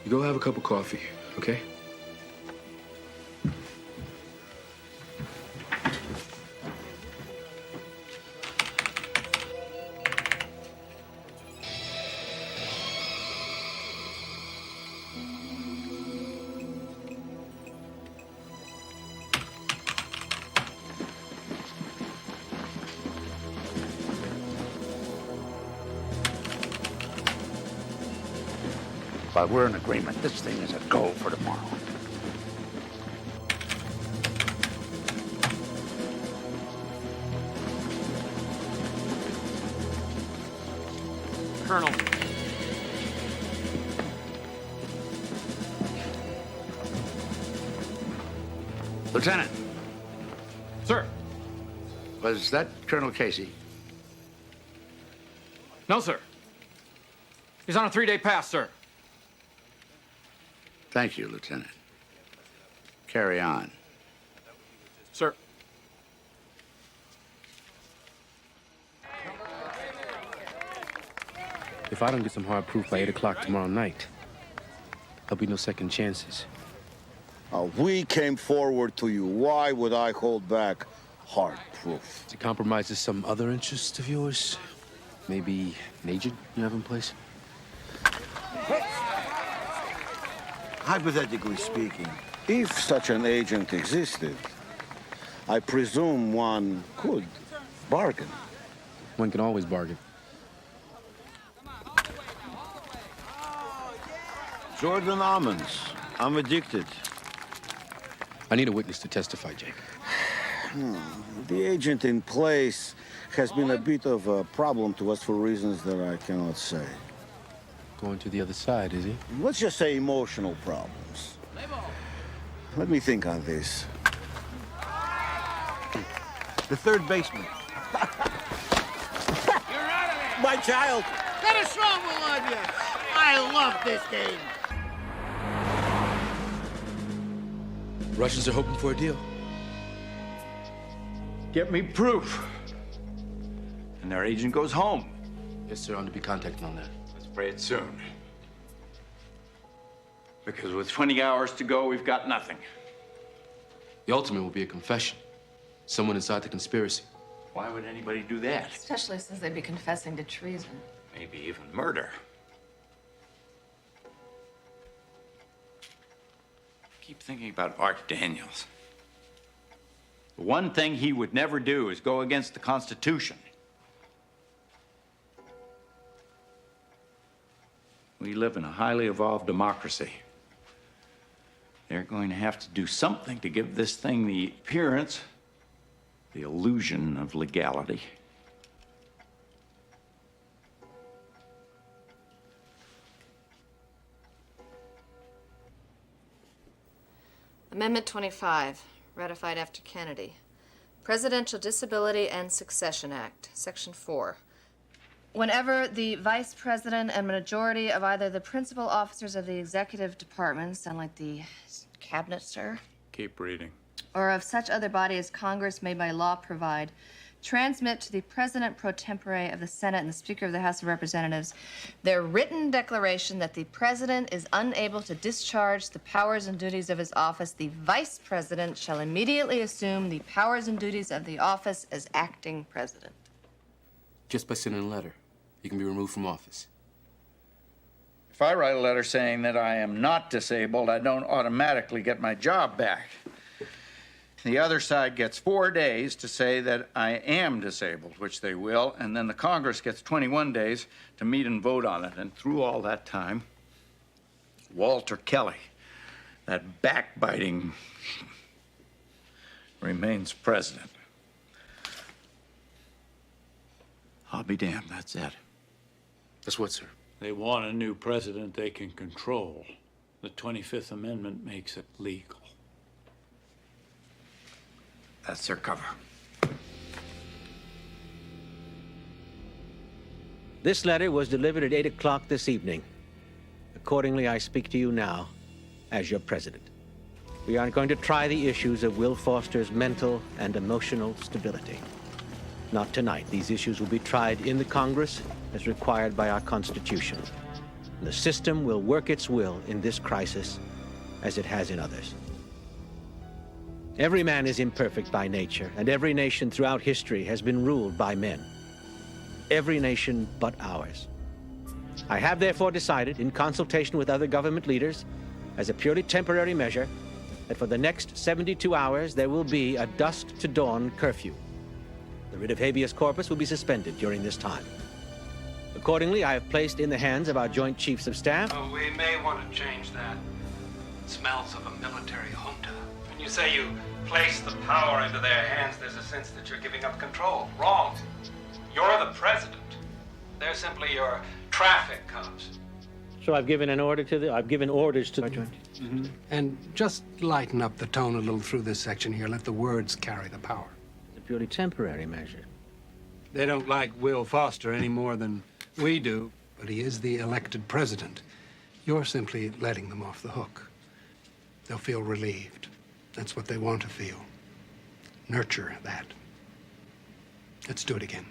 You go have a cup of coffee, okay? But we're in agreement. This thing is a go for tomorrow. Colonel. Lieutenant. Sir. Was that Colonel Casey? No, sir. He's on a 3-day pass, sir. Thank you, Lieutenant. Carry on. Sir. If I don't get some hard proof by 8 o'clock tomorrow night, there'll be no second chances. We came forward to you. Why would I hold back hard proof? It compromises some other interest of yours? Maybe an agent you have in place? Hypothetically speaking, if such an agent existed, I presume one could bargain. One can always bargain. Jordan almonds. I'm addicted. I need a witness to testify, Jake. The agent in place has been a bit of a problem to us for reasons that I cannot say. Going to the other side, is he? Let's just say emotional problems. Let me think on this. The third baseman. My child. Got a strong one on you. I love this game. Russians are hoping for a deal. Get me proof. And their agent goes home. Yes, sir. I'm to be contacting on that. Let's pray it soon. Because with 20 hours to go, we've got nothing. The ultimate will be a confession. Someone inside the conspiracy. Why would anybody do that? Especially since they'd be confessing to treason. Maybe even murder. Keep thinking about Art Daniels. The one thing he would never do is go against the Constitution. We live in a highly evolved democracy. They're going to have to do something to give this thing the appearance, the illusion of legality. Amendment 25, ratified after Kennedy. Presidential Disability and Succession Act, Section 4. Whenever the Vice President and majority of either the principal officers of the executive department, sound like the cabinet, sir, Keep reading. or of such other body as Congress may by law provide, transmit to the President pro tempore of the Senate and the Speaker of the House of Representatives their written declaration that the President is unable to discharge the powers and duties of his office, the Vice President shall immediately assume the powers and duties of the office as acting President. Just by sending a letter, you can be removed from office. If I write a letter saying that I am not disabled, I don't automatically get my job back. The other side gets 4 days to say that I am disabled, which they will, and then the Congress gets 21 days to meet and vote on it. And through all that time, Walter Kelly, that backbiting, remains president. I'll be damned, that's it. That's what, sir? They want a new president they can control. The 25th Amendment makes it legal. That's their cover. This letter was delivered at 8 o'clock this evening. Accordingly, I speak to you now as your president. We are going to try the issues of Will Foster's mental and emotional stability. Not tonight. These issues will be tried in the Congress as required by our Constitution. The system will work its will in this crisis as it has in others. Every man is imperfect by nature, and every nation throughout history has been ruled by men. Every nation but ours. I have therefore decided, in consultation with other government leaders, as a purely temporary measure, that for the next 72 hours there will be a dusk to dawn curfew. The writ of habeas corpus will be suspended during this time. Accordingly, I have placed in the hands of our Joint Chiefs of Staff. Oh, we may want to change that. It smells of a military junta. When you say you place the power into their hands, there's a sense that you're giving up control. Wrong. You're the president. They're simply your traffic cops. So I've given orders to the Joint. Mm-hmm. And just lighten up the tone a little through this section here. Let the words carry the power. It's a purely temporary measure. They don't like Will Foster any more than we do, but he is the elected president. You're simply letting them off the hook. They'll feel relieved. That's what they want to feel. Nurture that. Let's do it again.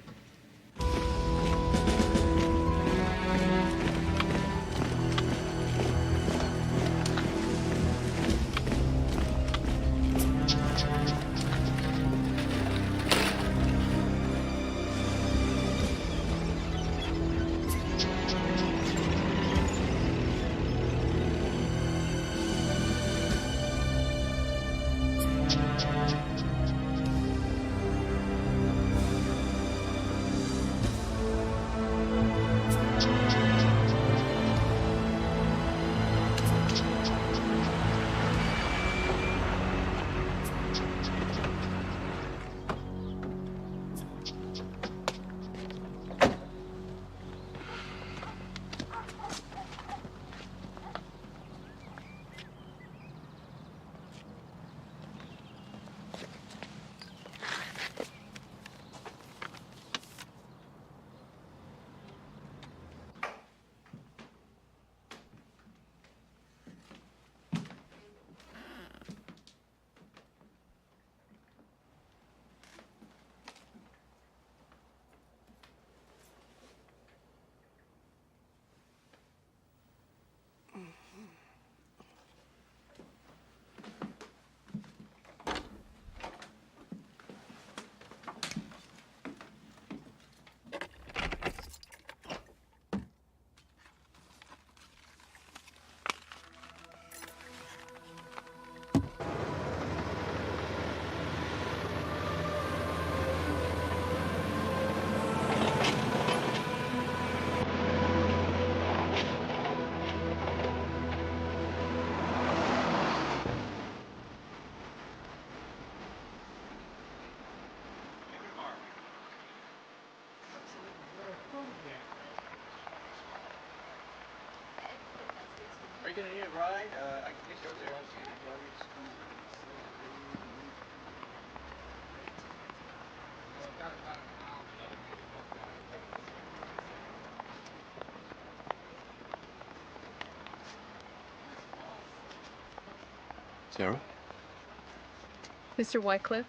in here, right? I can get you up there. Sarah? Mr. Wycliffe?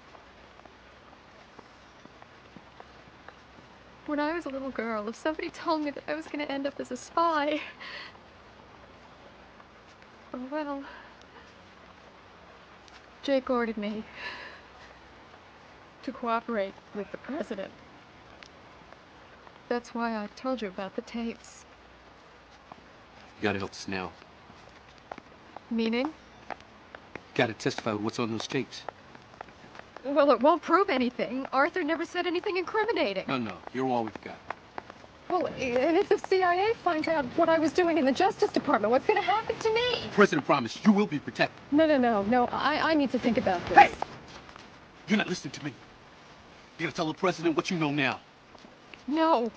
When I was a little girl, if somebody told me that I was going to end up as a spy, oh well. Jake ordered me to cooperate with the president. That's why I told you about the tapes. You gotta help us now. Meaning? Gotta testify with what's on those tapes. Well, it won't prove anything. Arthur never said anything incriminating. No, you're all we've got. Well, and if the CIA finds out what I was doing in the Justice Department, what's going to happen to me? The president promised you will be protected. No. I need to think about this. Hey! You're not listening to me. You gotta tell the president what you know now. No.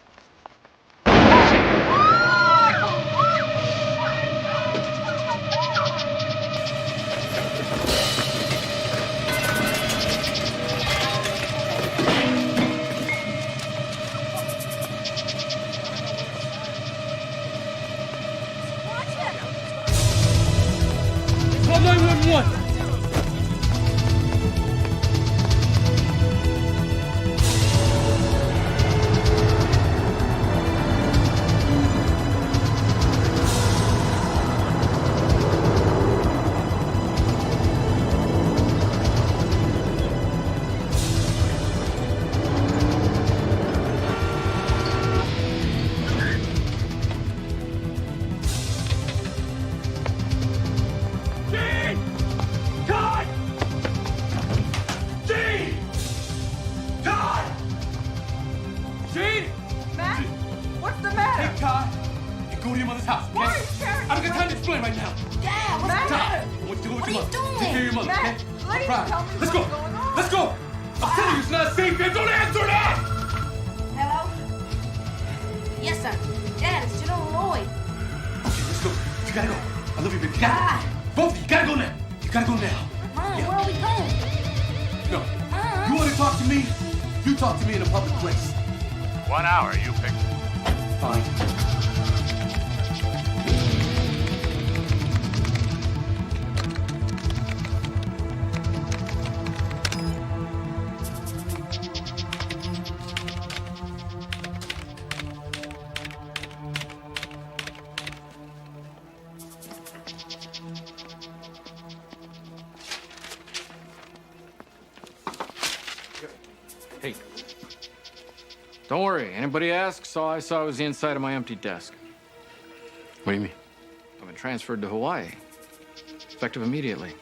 Call 911! Hey. Don't worry. Anybody asks, all I saw was the inside of my empty desk. What do you mean? I've been transferred to Hawaii. Effective immediately.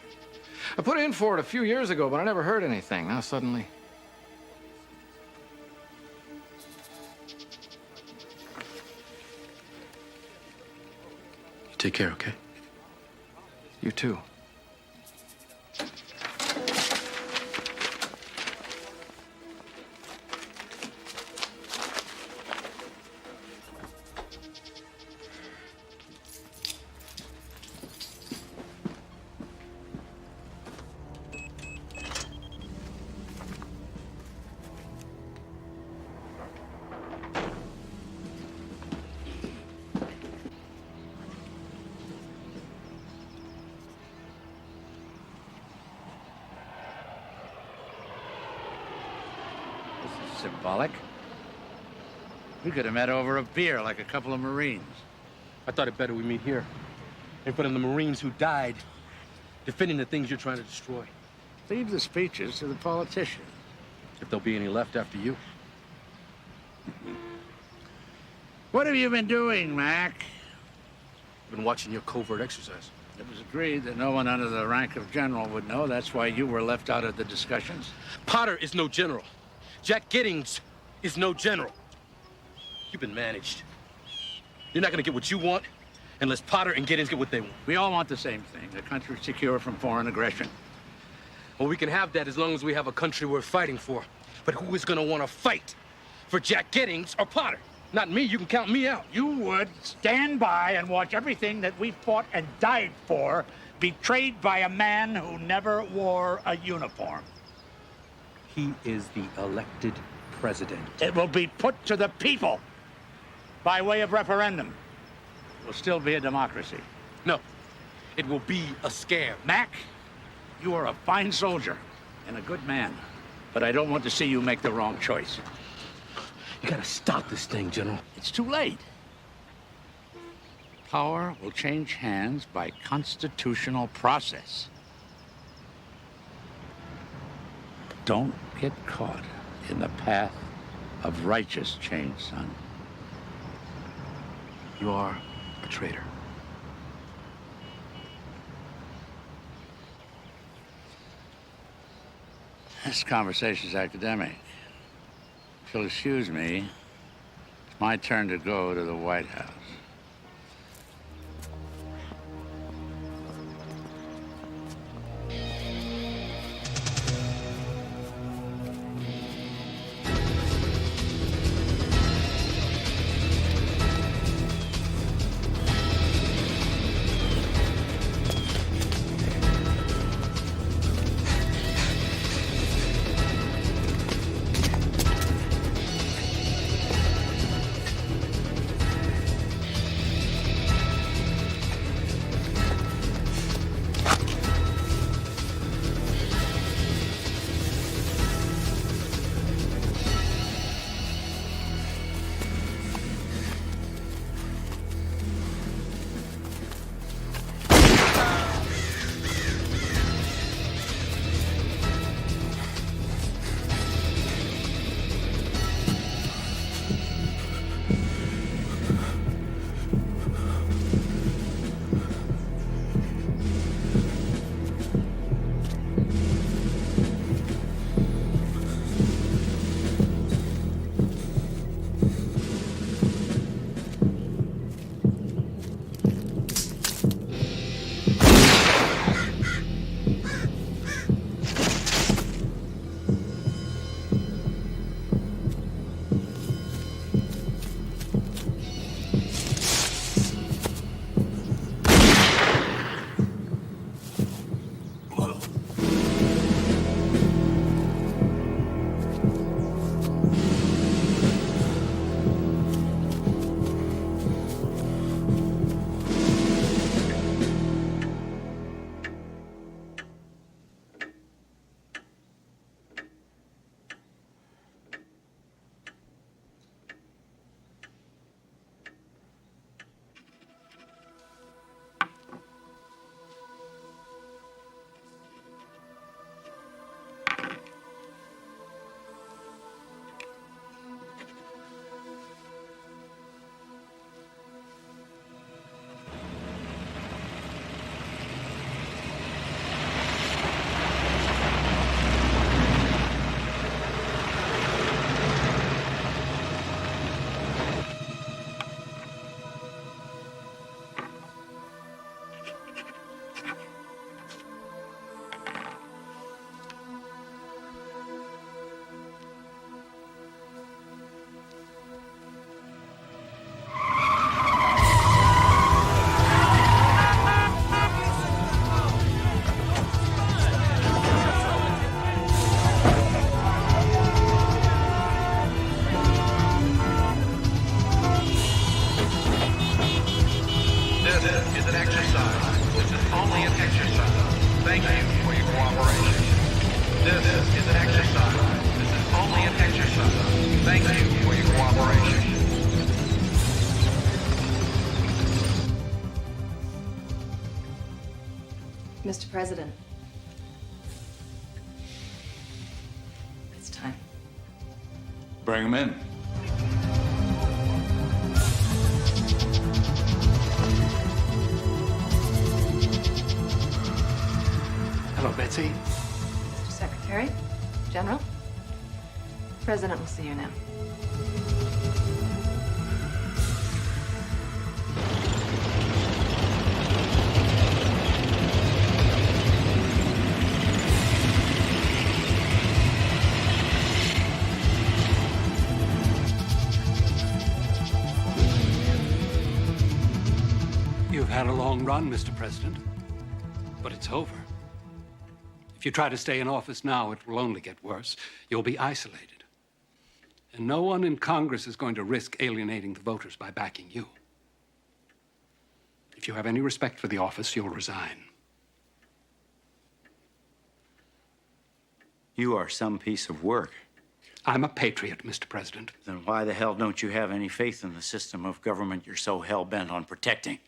I put in for it a few years ago, but I never heard anything. Now suddenly... You take care, okay? You too. Symbolic. We could have met over a beer like a couple of Marines. I thought it better we meet here, in front of the Marines who died, defending the things you're trying to destroy. Leave the speeches to the politicians. If there'll be any left after you. What have you been doing, Mac? I've been watching your covert exercise. It was agreed that no one under the rank of general would know. That's why you were left out of the discussions. Potter is no general. Jack Giddings is no general. You've been managed. You're not gonna get what you want unless Potter and Giddings get what they want. We all want the same thing, a country secure from foreign aggression. Well, we can have that as long as we have a country worth fighting for. But who is gonna wanna fight for Jack Giddings or Potter? Not me. You can count me out. You would stand by and watch everything that we fought and died for betrayed by a man who never wore a uniform. He is the elected president. It will be put to the people by way of referendum. It will still be a democracy. No, it will be a scam. Mac, you are a fine soldier and a good man, but I don't want to see you make the wrong choice. You gotta stop this thing, General. It's too late. Power will change hands by constitutional process. Don't get caught in the path of righteous change, son. You are a traitor. This conversation's academic. If you'll excuse me, it's my turn to go to the White House. Mr. President, it's time. Bring him in. Hello, Betsy. Mr. Secretary, General, the President will see you now. long run, Mr. President, but it's over. If you try to stay in office now, it will only get worse. You'll be isolated. And no one in Congress is going to risk alienating the voters by backing you. If you have any respect for the office, you'll resign. You are some piece of work. I'm a patriot, Mr. President. Then why the hell don't you have any faith in the system of government you're so hell-bent on protecting?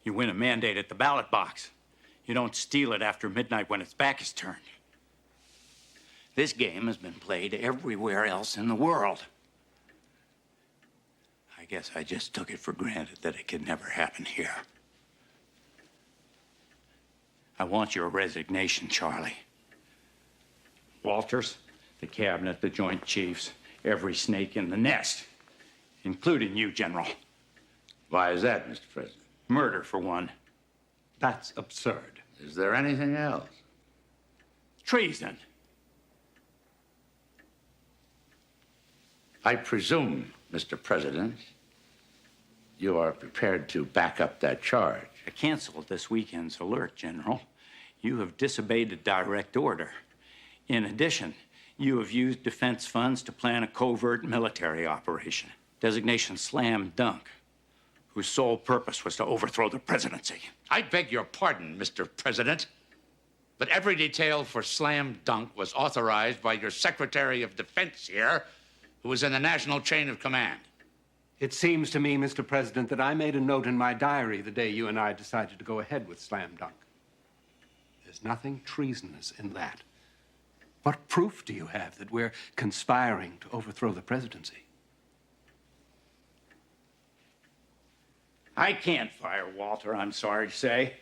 You win a mandate at the ballot box. You don't steal it after midnight when its back is turned. This game has been played everywhere else in the world. I guess I just took it for granted that it could never happen here. I want your resignation, Charlie. Walters, the cabinet, the Joint Chiefs, every snake in the nest, including you, General. Why is that, Mr. President? Murder, for one. That's absurd. Is there anything else? Treason. I presume, Mr. President, you are prepared to back up that charge. I canceled this weekend's alert, General. You have disobeyed a direct order. In addition, you have used defense funds to plan a covert military operation. Designation slam dunk, whose sole purpose was to overthrow the presidency. I beg your pardon, Mr. President, but every detail for slam dunk was authorized by your Secretary of Defense here, who was in the national chain of command. It seems to me, Mr. President, that I made a note in my diary the day you and I decided to go ahead with slam dunk. There's nothing treasonous in that. What proof do you have that we're conspiring to overthrow the presidency? I can't fire Walter, I'm sorry to say.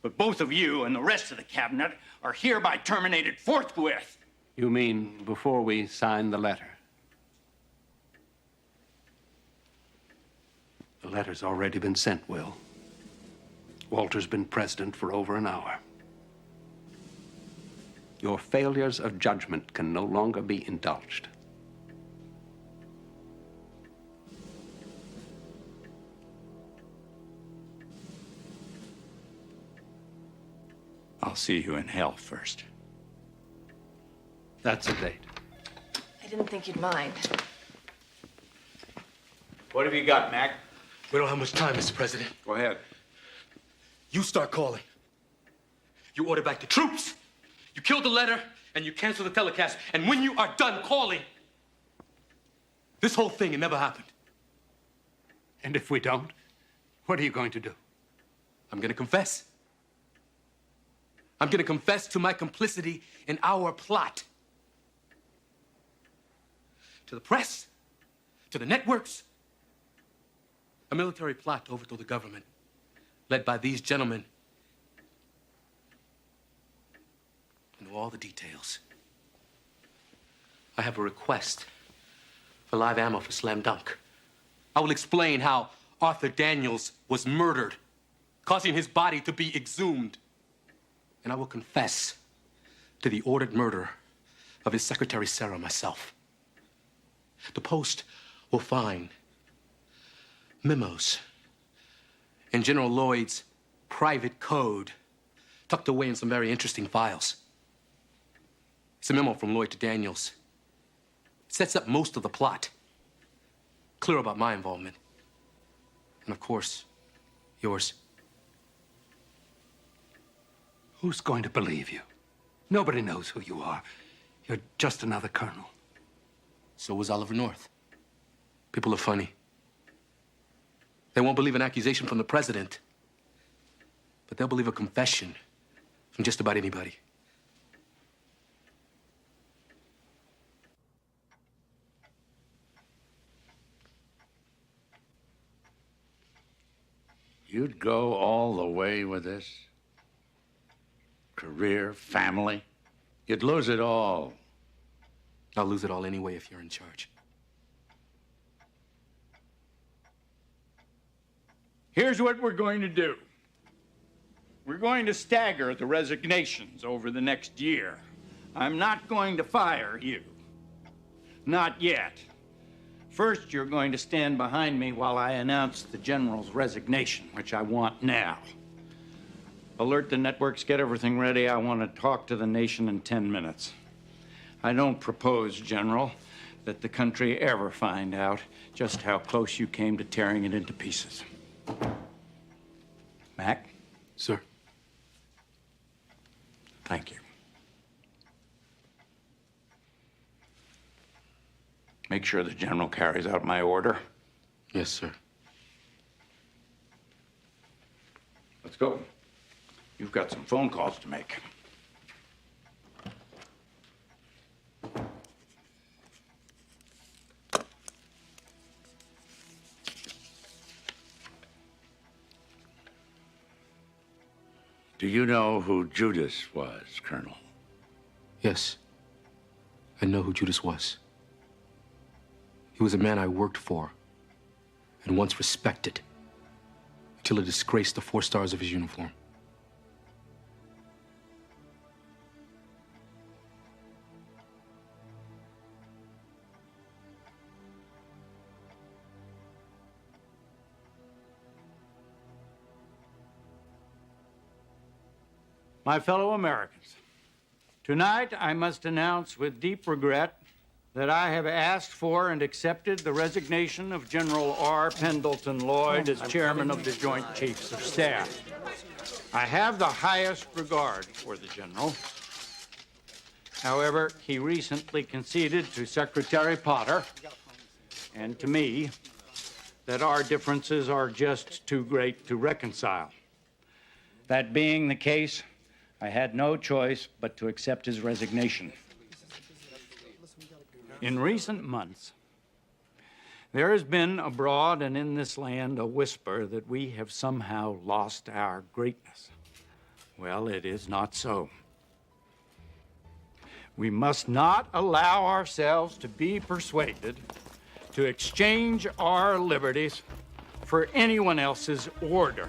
But both of you and the rest of the cabinet are hereby terminated forthwith. You mean before we sign the letter? The letter's already been sent, Will. Walter's been president for over an hour. Your failures of judgment can no longer be indulged. I'll see you in hell first. That's a date. I didn't think you'd mind. What have you got, Mac? We don't have much time, Mr. President. Go ahead. You start calling. You order back the troops. You kill the letter, and you cancel the telecast. And when you are done calling, this whole thing, it never happened. And if we don't, what are you going to do? I'm going to confess. I'm going to confess to my complicity in our plot. To the press, to the networks. A military plot to overthrow the government, led by these gentlemen. I know all the details. I have a request for live ammo for slam dunk. I will explain how Arthur Daniels was murdered, causing his body to be exhumed. And I will confess to the ordered murder of his secretary, Sarah, myself. The Post will find memos in General Lloyd's private code tucked away in some very interesting files. It's a memo from Lloyd to Daniels. It sets up most of the plot. Clear about my involvement. And of course, yours. Who's going to believe you? Nobody knows who you are. You're just another colonel. So was Oliver North. People are funny. They won't believe an accusation from the president, but they'll believe a confession from just about anybody. You'd go all the way with this? Career, family? You'd lose it all. I'll lose it all anyway if you're in charge. Here's what we're going to do. We're going to stagger the resignations over the next year. I'm not going to fire you. Not yet. First, you're going to stand behind me while I announce the general's resignation, which I want now. Alert the networks, get everything ready. I want to talk to the nation in 10 minutes. I don't propose, General, that the country ever find out just how close you came to tearing it into pieces. Mac? Sir. Thank you. Make sure the General carries out my order. Yes, sir. Let's go. You've got some phone calls to make. Do you know who Judas was, Colonel? Yes. I know who Judas was. He was a man I worked for and once respected until it disgraced the 4 stars of his uniform. My fellow Americans, tonight I must announce with deep regret that I have asked for and accepted the resignation of General R. Pendleton Lloyd as chairman of the Joint Chiefs of Staff. I have the highest regard for the general. However, he recently conceded to Secretary Potter and to me that our differences are just too great to reconcile. That being the case, I had no choice but to accept his resignation. In recent months, there has been abroad and in this land a whisper that we have somehow lost our greatness. Well, it is not so. We must not allow ourselves to be persuaded to exchange our liberties for anyone else's order.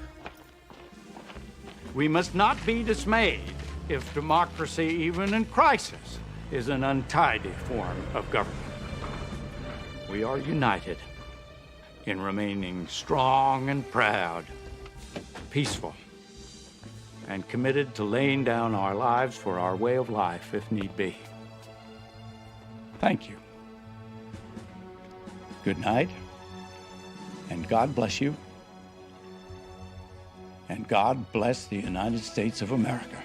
We must not be dismayed if democracy, even in crisis, is an untidy form of government. We are united in remaining strong and proud, peaceful, and committed to laying down our lives for our way of life if need be. Thank you. Good night, and God bless you. And God bless the United States of America.